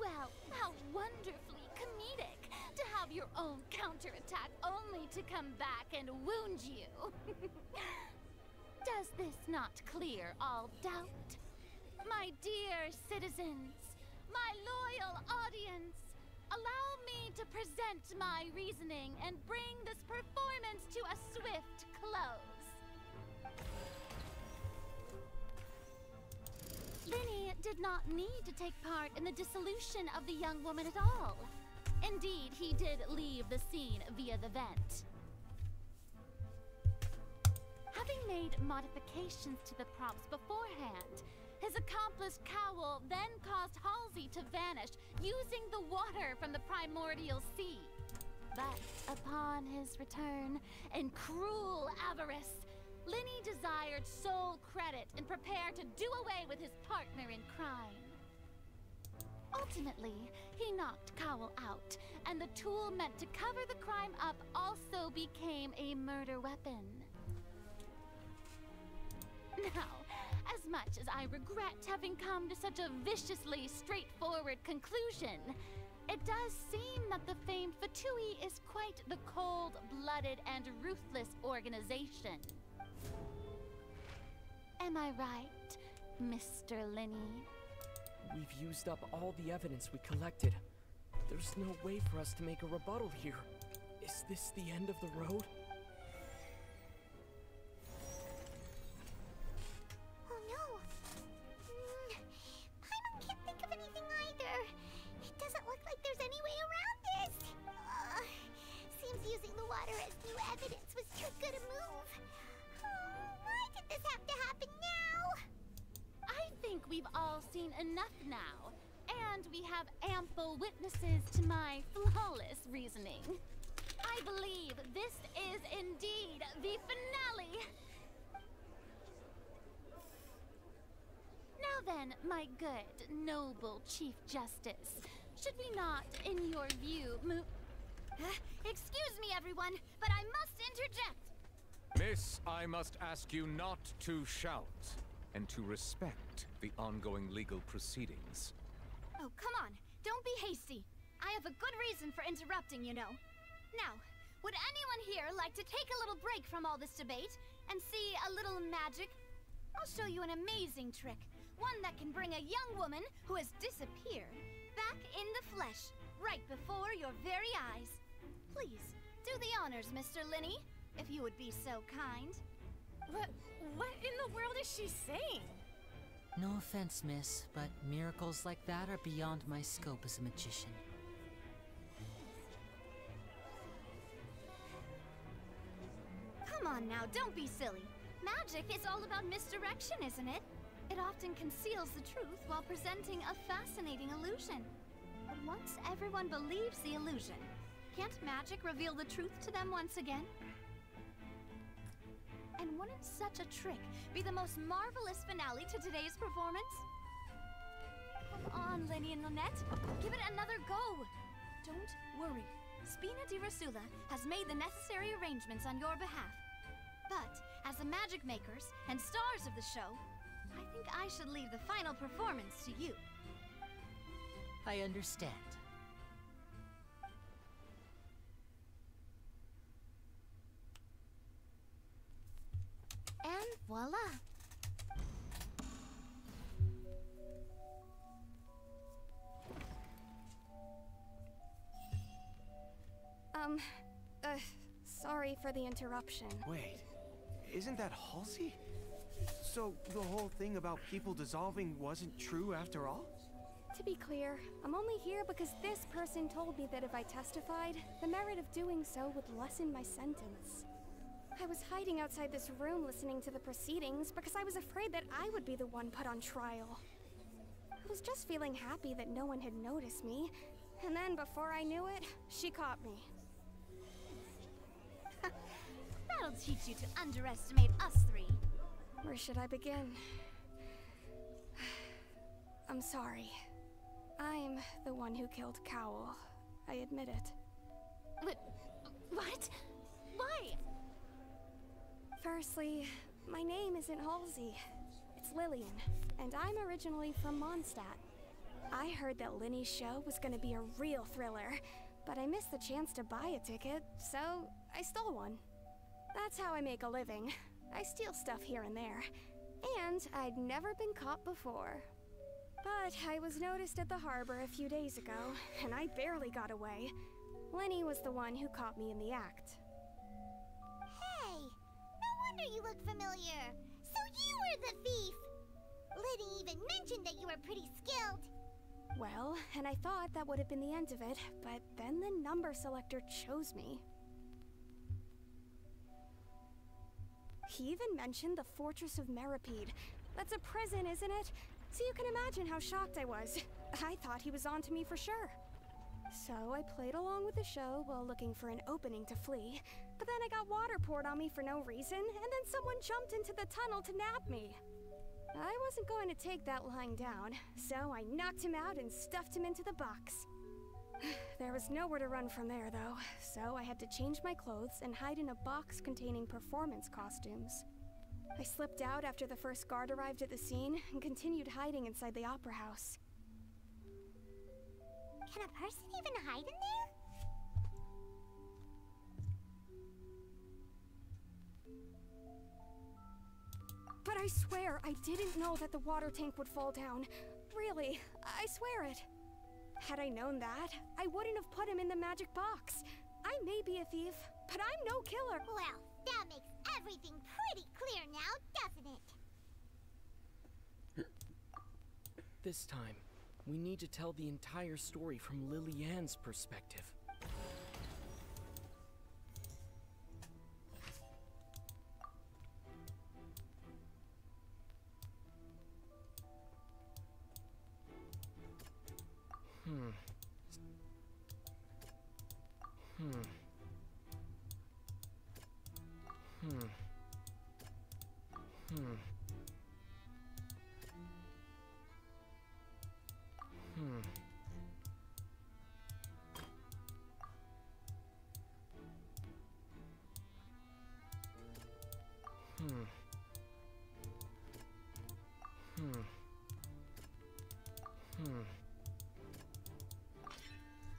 Speaker 2: Well, how wonderfully comedic to have your own counterattack only to come back and wound you. Does this not clear all doubt? My dear citizens, my loyal audience, allow me to present my reasoning and bring this performance to a swift close. Linny did not need to take part in the dissolution of the young woman at all. Indeed, he did leave the scene via the vent. Having made modifications to the props beforehand, his accomplice Cowl then caused Halsey to vanish using the water from the primordial sea. But upon his return, in cruel avarice, Linny desired sole credit and prepared to do away with his partner in crime. Ultimately, he knocked Cowl out, and the tool meant to cover the crime up also became a murder weapon. Now, as much as I regret having come to such a viciously straightforward conclusion, it does seem that the famed Fatui is quite the cold-blooded and ruthless organization. Am I right, Mr. Linny?
Speaker 10: We've used up all the evidence we collected. There's no way for us to make a rebuttal here. Is this the end of the road?
Speaker 7: Oh no. Paimon can't think of anything either. It doesn't look like there's any way around this. Seems using the water as new evidence was too good a move. Why did this have to happen now?
Speaker 2: I think we've all seen enough now, and we have ample witnesses to my flawless reasoning. I believe this is indeed the finale. Now then, my good, noble Chief Justice, should we not, in your view, move...
Speaker 12: Excuse me, everyone, but I must interject.
Speaker 5: Miss, I must ask you not to shout, and to respect the ongoing legal proceedings.
Speaker 12: Oh, come on. Don't be hasty. I have a good reason for interrupting, you know. Now, would anyone here like to take a little break from all this debate and see a little magic? I'll show you an amazing trick. One that can bring a young woman who has disappeared back in the flesh, right before your very eyes. Please, do the honors, Mr. Linny, if you would be so kind.
Speaker 9: What in the world is she saying?
Speaker 3: No offense, miss, but miracles like that are beyond my scope as a magician.
Speaker 12: Come on now, don't be silly. Magic is all about misdirection, isn't it? It often conceals the truth while presenting a fascinating illusion. But once everyone believes the illusion, can't magic reveal the truth to them once again? And wouldn't such a trick be the most marvelous finale to today's performance? Come on, Linny and Lynette. Give it another go. Don't worry. Spina di Rasula has made the necessary arrangements on your behalf. But, as the magic makers and stars of the show, I think I should leave the final performance to you.
Speaker 3: I understand.
Speaker 4: And voila!
Speaker 9: Sorry for the interruption.
Speaker 14: Wait, isn't that Halsey? So the whole thing about people dissolving wasn't true after all?
Speaker 9: To be clear, I'm only here because this person told me that if I testified, the merit of doing so would lessen my sentence. I was hiding outside this room listening to the proceedings because I was afraid that I would be the one put on trial. I was just feeling happy that no one had noticed me, and then before I knew it, she caught me.
Speaker 12: That'll teach you to underestimate us three.
Speaker 9: Where should I begin? I'm sorry. I'm the one who killed Cowl. I admit it.
Speaker 2: What? Why?
Speaker 9: Firstly, my name isn't Halsey. It's Lillian, and I'm originally from Mondstadt. I heard that Linny's show was gonna be a real thriller, but I missed the chance to buy a ticket, so I stole one. That's how I make a living. I steal stuff here and there. And I'd never been caught before. But I was noticed at the harbor a few days ago, and I barely got away. Lenny was the one who caught me in the act.
Speaker 7: Hey! No wonder you look familiar! So you were the thief! Liddy even mentioned that you were pretty skilled.
Speaker 9: Well, and I thought that would have been the end of it, but then the number selector chose me. He even mentioned the Fortress of Meripede. That's a prison, isn't it? So you can imagine how shocked I was. I thought he was onto me for sure. So I played along with the show while looking for an opening to flee, but then I got water poured on me for no reason, and then someone jumped into the tunnel to nab me. I wasn't going to take that lying down, so I knocked him out and stuffed him into the box. There was nowhere to run from there, though, so I had to change my clothes and hide in a box containing performance costumes. I slipped out after the first guard arrived at the scene and continued hiding inside the opera house.
Speaker 7: Can a person even hide in there?
Speaker 9: But I swear I didn't know that the water tank would fall down. Really, I swear it. Had I known that, I wouldn't have put him in the magic box. I may be a thief, but I'm no killer.
Speaker 7: Well, that makes everything pretty clear now, doesn't it?
Speaker 10: This time, we need to tell the entire story from Lily-Ann's perspective.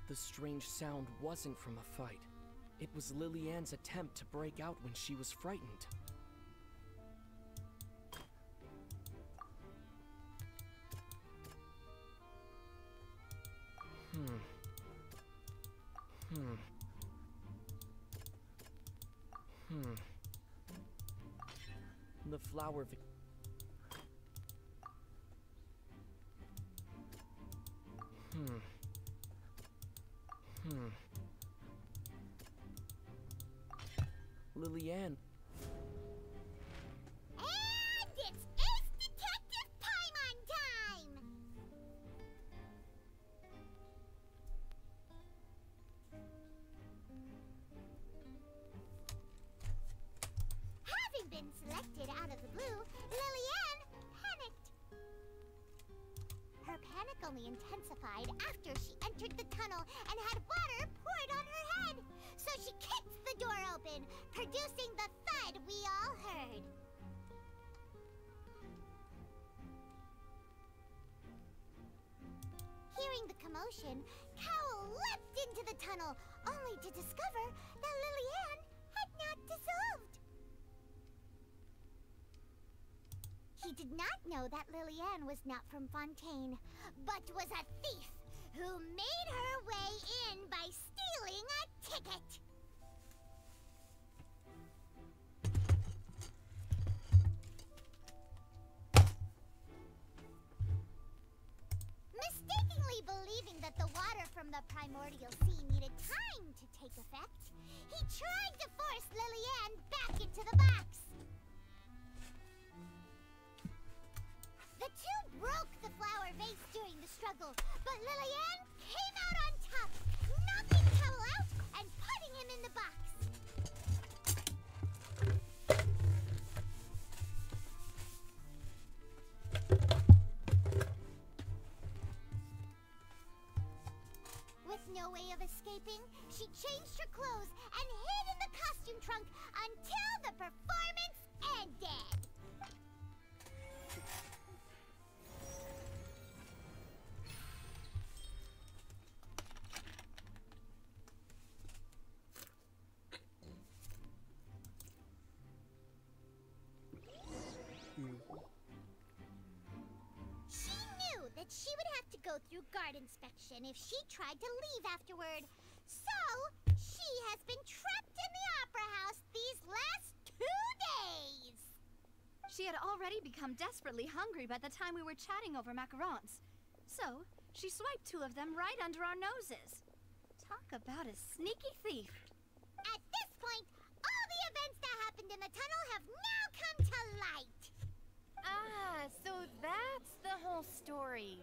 Speaker 10: The strange sound wasn't from a fight. It was Lily-Ann's attempt to break out when she was frightened. The flower Lily-Ann.
Speaker 7: And it's Ace Detective Paimon time! Having been selected out of the blue, Lily-Ann panicked. Her panic only intensified after she entered the tunnel and had water poured on her head. So she kicked the door open, producing the thud we all heard. Hearing the commotion, Cowl leapt into the tunnel, only to discover that Lily-Ann had not dissolved. He did not know that Lily-Ann was not from Fontaine, but was a thief who made her way in by stealing a ticket. Mistakenly believing that the water from the primordial sea needed time to take effect, he tried to force Lily-Ann back into the box. The two broke the flower vase during the struggle, but Lily-Ann came out on top, knocking Cowl out and putting him in the box. no way of escaping, she changed her clothes and hid in the costume trunk until the performance ended. She knew that she would have to go through guard inspection if she tried to leave afterward. So, she has been trapped in the Opera House these last 2 days.
Speaker 12: She had already become desperately hungry by the time we were chatting over macarons. So, she swiped 2 of them right under our noses. Talk about a sneaky thief.
Speaker 7: At this point, all the events that happened in the tunnel have now come to light.
Speaker 12: Ah, so that's the whole story.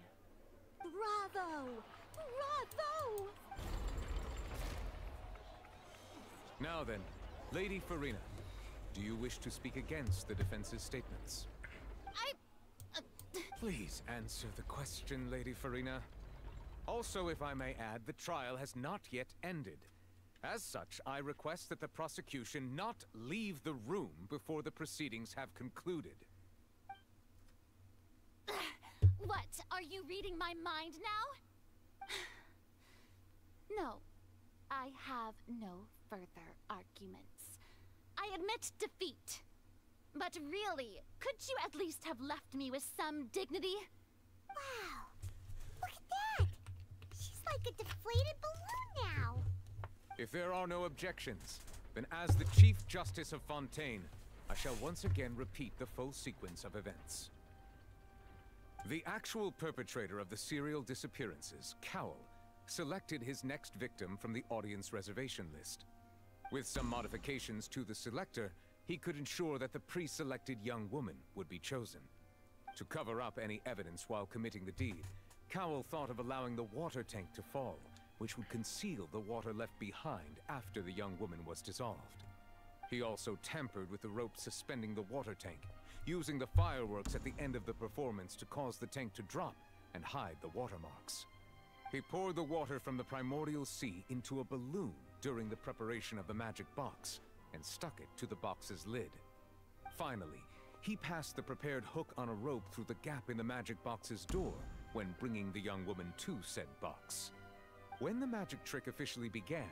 Speaker 12: Bravo! Bravo!
Speaker 5: Now then, Lady Farina, do you wish to speak against the defense's statements? Please answer the question, Lady Farina. Also, if I may add, the trial has not yet ended. As such, I request that the prosecution not leave the room before the proceedings have concluded.
Speaker 2: What? Are you reading my mind now? No. I have no further arguments. I admit defeat. But really, could you at least have left me with some dignity?
Speaker 7: Wow. Look at that. She's like a deflated balloon now.
Speaker 5: If there are no objections, then as the Chief Justice of Fontaine, I shall once again repeat the full sequence of events. The actual perpetrator of the serial disappearances, Cowell, selected his next victim from the audience reservation list. With some modifications to the selector, he could ensure that the pre-selected young woman would be chosen. To cover up any evidence while committing the deed, Cowell thought of allowing the water tank to fall, which would conceal the water left behind after the young woman was dissolved. He also tampered with the rope suspending the water tank, using the fireworks at the end of the performance to cause the tank to drop and hide the watermarks. He poured the water from the primordial sea into a balloon during the preparation of the magic box and stuck it to the box's lid. Finally, he passed the prepared hook on a rope through the gap in the magic box's door when bringing the young woman to said box. When the magic trick officially began,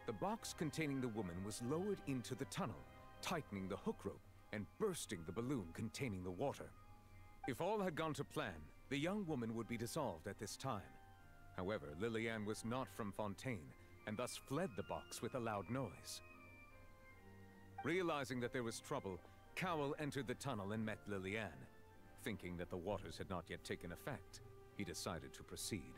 Speaker 5: the box containing the woman was lowered into the tunnel, tightening the hook rope and bursting the balloon containing the water. If all had gone to plan, the young woman would be dissolved at this time. However, Lillian was not from Fontaine, and thus fled the box with a loud noise. Realizing that there was trouble, Cowell entered the tunnel and met Lillian. Thinking that the waters had not yet taken effect, he decided to proceed.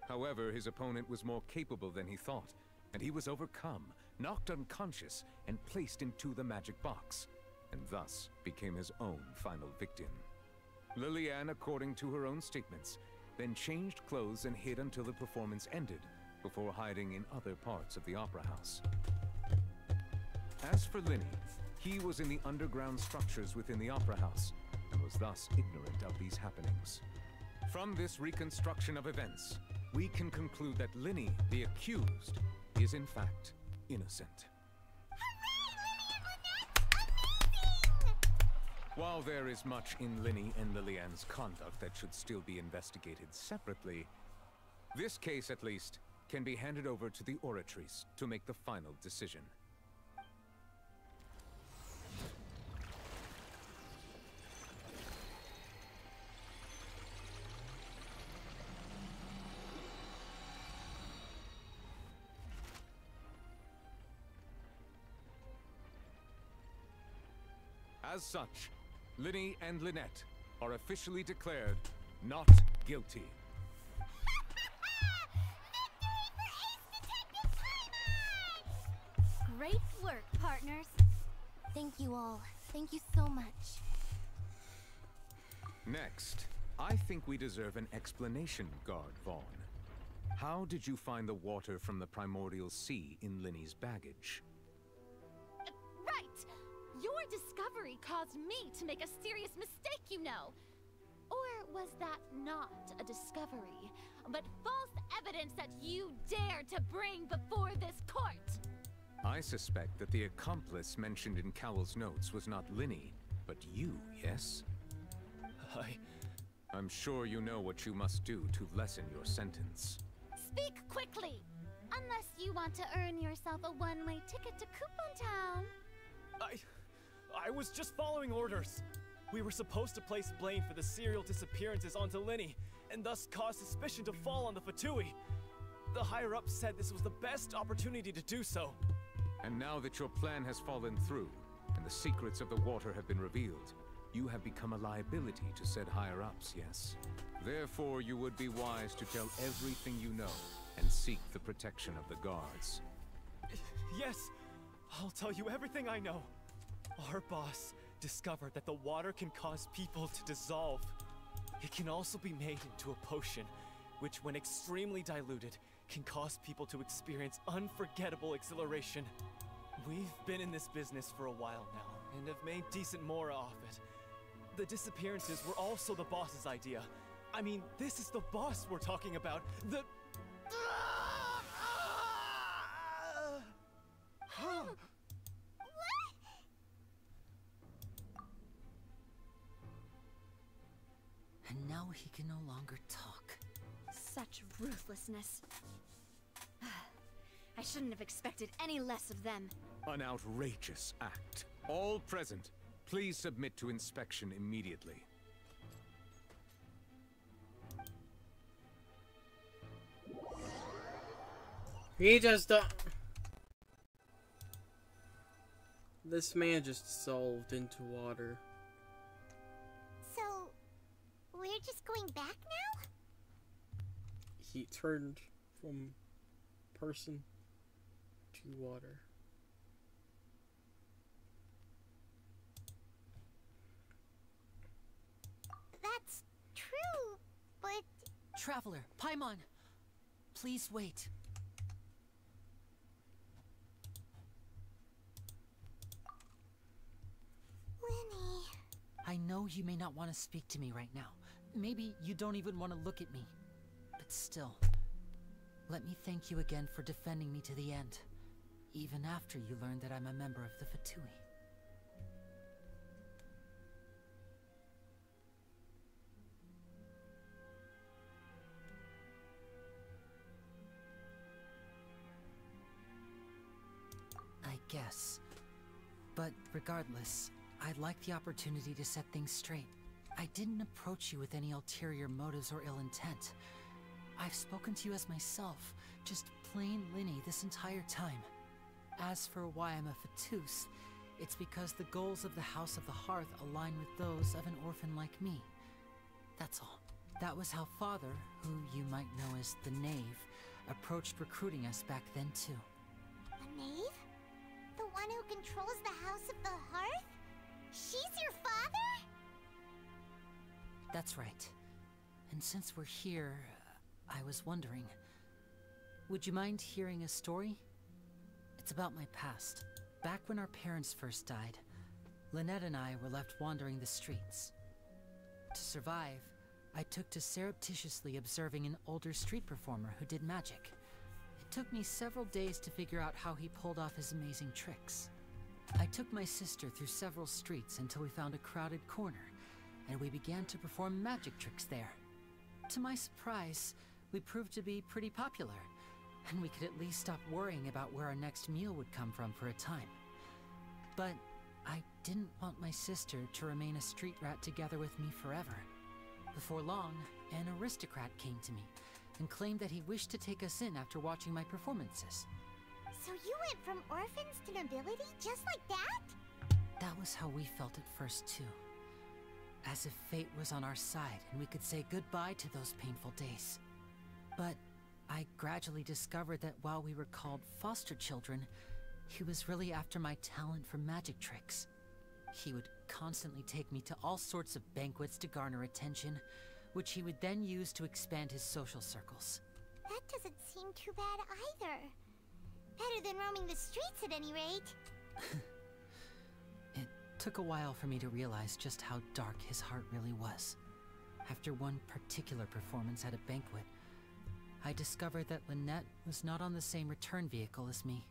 Speaker 5: However, his opponent was more capable than he thought, and he was overcome, knocked unconscious, and placed into the magic box, and thus became his own final victim. Lillian, according to her own statements, then changed clothes and hid until the performance ended, before hiding in other parts of the opera house. As for Linny, he was in the underground structures within the opera house, and was thus ignorant of these happenings. From this reconstruction of events, we can conclude that Linny, the accused, is in fact innocent. While there is much in Linny and Lillian's conduct that should still be investigated separately, this case, at least, can be handed over to the Oratrice to make the final decision. As such, Linny and Lynette are officially declared not guilty.
Speaker 12: Great work, partners.
Speaker 4: Thank you all. Thank you so much.
Speaker 5: Next, I think we deserve an explanation, Guard Vaughn. How did you find the water from the primordial sea in Linny's baggage?
Speaker 2: Right! Your discovery caused me to make a serious mistake, you know. Or was that not a discovery, but false evidence that you dare to bring before this court.
Speaker 5: I suspect that the accomplice mentioned in Cowell's notes was not Linny, but you, yes? I'm sure you know what you must do to lessen your sentence.
Speaker 2: Speak quickly! Unless you want to earn yourself a one-way ticket to Coupon Town.
Speaker 6: I was just following orders. We were supposed to place blame for the serial disappearances onto Linny, and thus cause suspicion to fall on the Fatui. The higher-ups said this was the best opportunity to do so.
Speaker 5: And now that your plan has fallen through, and the secrets of the water have been revealed, you have become a liability to said higher-ups, yes? Therefore, you would be wise to tell everything you know, and seek the protection of the guards.
Speaker 6: Yes, I'll tell you everything I know. Our boss discovered that the water can cause people to dissolve. It can also be made into a potion, which when extremely diluted, can cause people to experience unforgettable exhilaration. We've been in this business for a while now, and have made decent mora off it. The disappearances were also the boss's idea. I mean, this is the boss we're talking about. The...
Speaker 3: And now he can no longer talk.
Speaker 12: Such ruthlessness. I shouldn't have expected any less of them.
Speaker 5: An outrageous act. All present, please submit to inspection immediately.
Speaker 1: He just This man just dissolved into water.
Speaker 7: So, we're just going back now?
Speaker 1: He turned from person to water.
Speaker 7: That's true, but...
Speaker 3: Traveler, Paimon! Please wait.
Speaker 7: Linny...
Speaker 3: I know you may not want to speak to me right now. Maybe you don't even want to look at me. But still, let me thank you again for defending me to the end. Even after you learned that I'm a member of the Fatui. I guess. But regardless, I'd like the opportunity to set things straight. I didn't approach you with any ulterior motives or ill intent. I've spoken to you as myself, just plain Linny this entire time. As for why I'm a Fatus, it's because the goals of the House of the Hearth align with those of an orphan like me. That's all. That was how Father, who you might know as the Knave, approached recruiting us back then too.
Speaker 7: The Knave? The one who controls the House of the Hearth? She's your father?
Speaker 3: That's right. And since we're here, I was wondering, would you mind hearing a story? It's about my past. Back when our parents first died, Lynette and I were left wandering the streets. To survive, I took to surreptitiously observing an older street performer who did magic. It took me several days to figure out how he pulled off his amazing tricks. I took my sister through several streets until we found a crowded corner, and we began to perform magic tricks there. To my surprise, we proved to be pretty popular, and we could at least stop worrying about where our next meal would come from for a time. But I didn't want my sister to remain a street rat together with me forever. Before long, an aristocrat came to me and claimed that he wished to take us in after watching my performances.
Speaker 7: So you went from orphans to nobility just like that?
Speaker 3: That was how we felt at first too. As if fate was on our side and we could say goodbye to those painful days. But I gradually discovered that while we were called foster children, he was really after my talent for magic tricks. He would constantly take me to all sorts of banquets to garner attention, which he would then use to expand his social circles.
Speaker 7: That doesn't seem too bad either. Better than roaming the streets at any rate.
Speaker 3: It took a while for me to realize just how dark his heart really was. After one particular performance at a banquet, I discovered that Lynette was not on the same return vehicle as me.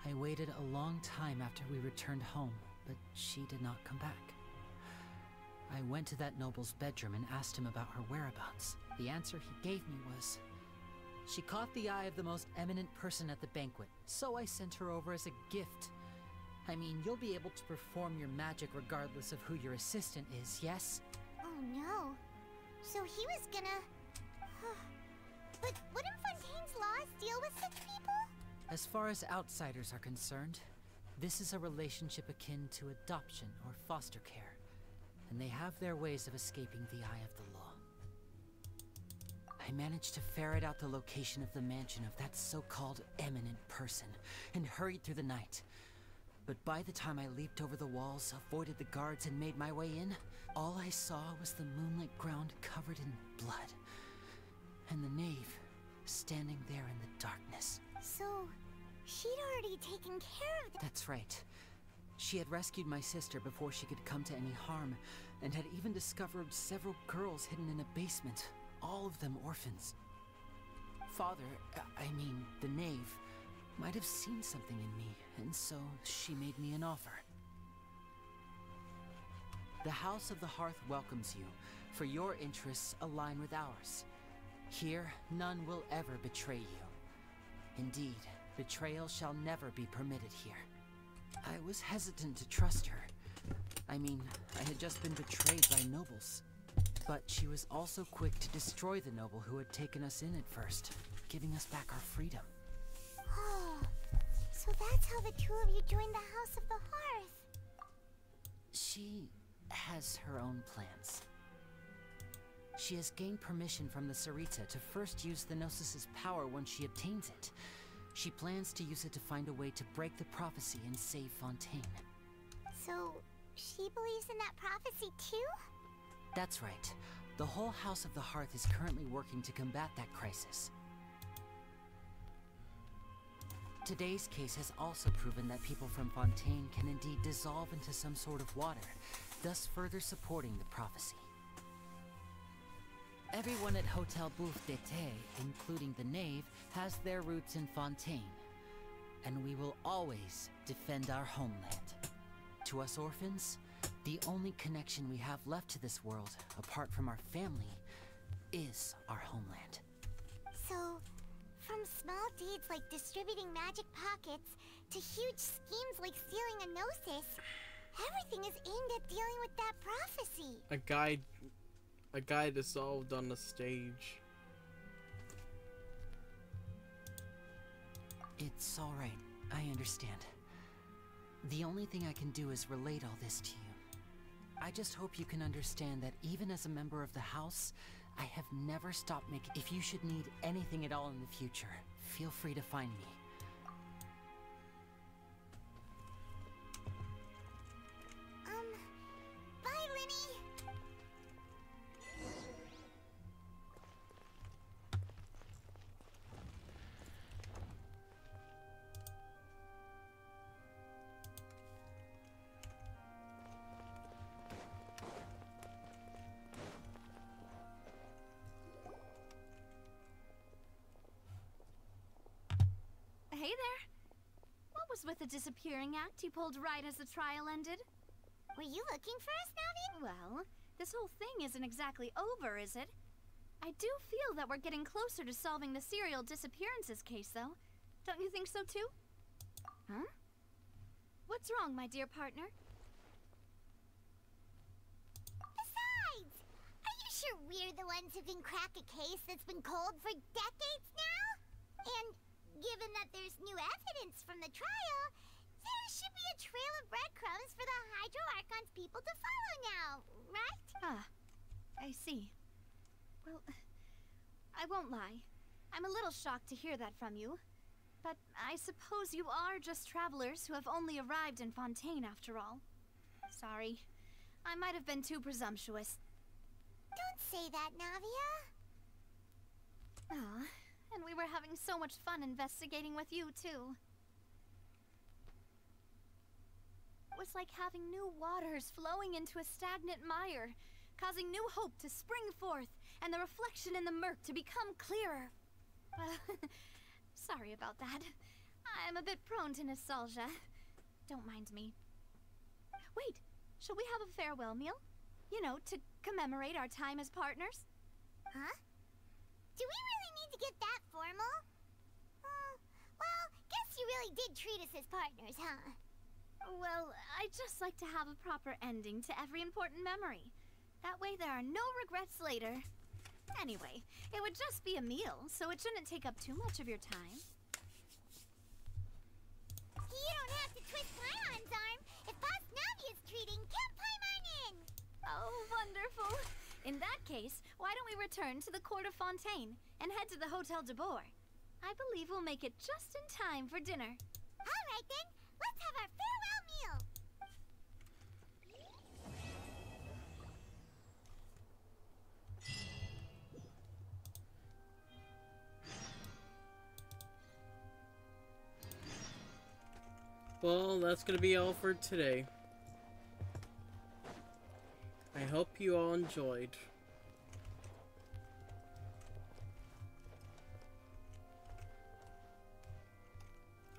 Speaker 3: I waited a long time after we returned home, but she did not come back. I went to that noble's bedroom and asked him about her whereabouts. The answer he gave me was, she caught the eye of the most eminent person at the banquet, so I sent her over as a gift. I mean, you'll be able to perform your magic regardless of who your assistant is, yes?
Speaker 7: Oh no. So he was gonna... But wouldn't Fontaine's laws deal with such people?
Speaker 3: As far as outsiders are concerned, this is a relationship akin to adoption or foster care, and they have their ways of escaping the eye of the law. I managed to ferret out the location of the mansion of that so-called eminent person, and hurried through the night. But by the time I leaped over the walls, avoided the guards, and made my way in, all I saw was the moonlit ground covered in blood, and the knave standing there in the darkness.
Speaker 7: So, she'd already taken care of
Speaker 3: That's right. She had rescued my sister before she could come to any harm, and had even discovered several girls hidden in a basement, all of them orphans. Father, I mean, the knave, might have seen something in me, and so she made me an offer. The House of the Hearth welcomes you, for your interests align with ours. Here, none will ever betray you. Indeed, betrayal shall never be permitted here. I was hesitant to trust her. I mean, I had just been betrayed by nobles. But she was also quick to destroy the noble who had taken us in at first, giving us back our freedom.
Speaker 7: Oh, so that's how the two of you joined the House of the Hearth.
Speaker 3: She has her own plans. She has gained permission from the Sarita to first use the Gnosis' power when she obtains it. She plans to use it to find a way to break the prophecy and save Fontaine.
Speaker 7: So, she believes in that prophecy too?
Speaker 3: That's right. The whole House of the Hearth is currently working to combat that crisis. Today's case has also proven that people from Fontaine can indeed dissolve into some sort of water, thus further supporting the prophecy. Everyone at Hotel Bouffe d'été, including the knave, has their roots in Fontaine. And we will always defend our homeland. To us orphans, the only connection we have left to this world, apart from our family, is our homeland.
Speaker 7: So, from small deeds like distributing magic pockets to huge schemes like stealing a Gnosis, everything is aimed at dealing with that prophecy.
Speaker 1: A guy dissolved on the stage.
Speaker 3: It's all right. I understand. The only thing I can do is relate all this to you. I just hope you can understand that even as a member of the House, I have never stopped making... If you should need anything at all in the future, feel free to find me.
Speaker 7: Bye, Linny!
Speaker 12: Hey there. What was with the disappearing act you pulled right as the trial ended?
Speaker 7: Were you looking for us, Navi?
Speaker 12: Well, this whole thing isn't exactly over, is it? I do feel that we're getting closer to solving the serial disappearances case, though. Don't you think so, too? Huh? What's wrong, my dear partner?
Speaker 7: Besides, are you sure we're the ones who can crack a case that's been cold for decades now? And given that there's new evidence from the trial, there should be a trail of breadcrumbs for the Hydro Archon's people to follow now, right?
Speaker 12: Ah, I see. Well, I won't lie. I'm a little shocked to hear that from you. But I suppose you are just travelers who have only arrived in Fontaine after all. Sorry. I might have been too presumptuous.
Speaker 7: Don't say that, Navia.
Speaker 12: Ah, and we were having so much fun investigating with you, too. It was like having new waters flowing into a stagnant mire, causing new hope to spring forth, and the reflection in the murk to become clearer. Sorry about that. I'm a bit prone to nostalgia. Don't mind me. Wait, shall we have a farewell meal? You know, to commemorate our time as partners?
Speaker 7: Huh? Do we really need to get that formal? Well, guess you really did treat us as partners, huh?
Speaker 12: Well, I'd just like to have a proper ending to every important memory. That way there are no regrets later. Anyway, it would just be a meal, so it shouldn't take up too much of your time.
Speaker 7: You don't have to twist Paimon's arm. If Boss Navi is treating, count Paimon in!
Speaker 12: Oh, wonderful. In that case, why don't we return to the Court of Fontaine and head to the Hotel de Boer? I believe we'll make it just in time for dinner.
Speaker 7: All right then, let's have our farewell meal.
Speaker 1: Well, that's gonna be all for today. I hope you all enjoyed.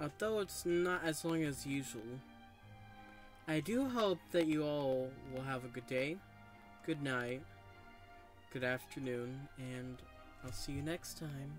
Speaker 1: Although it's not as long as usual, I do hope that you all will have a good day, good night, good afternoon, and I'll see you next time.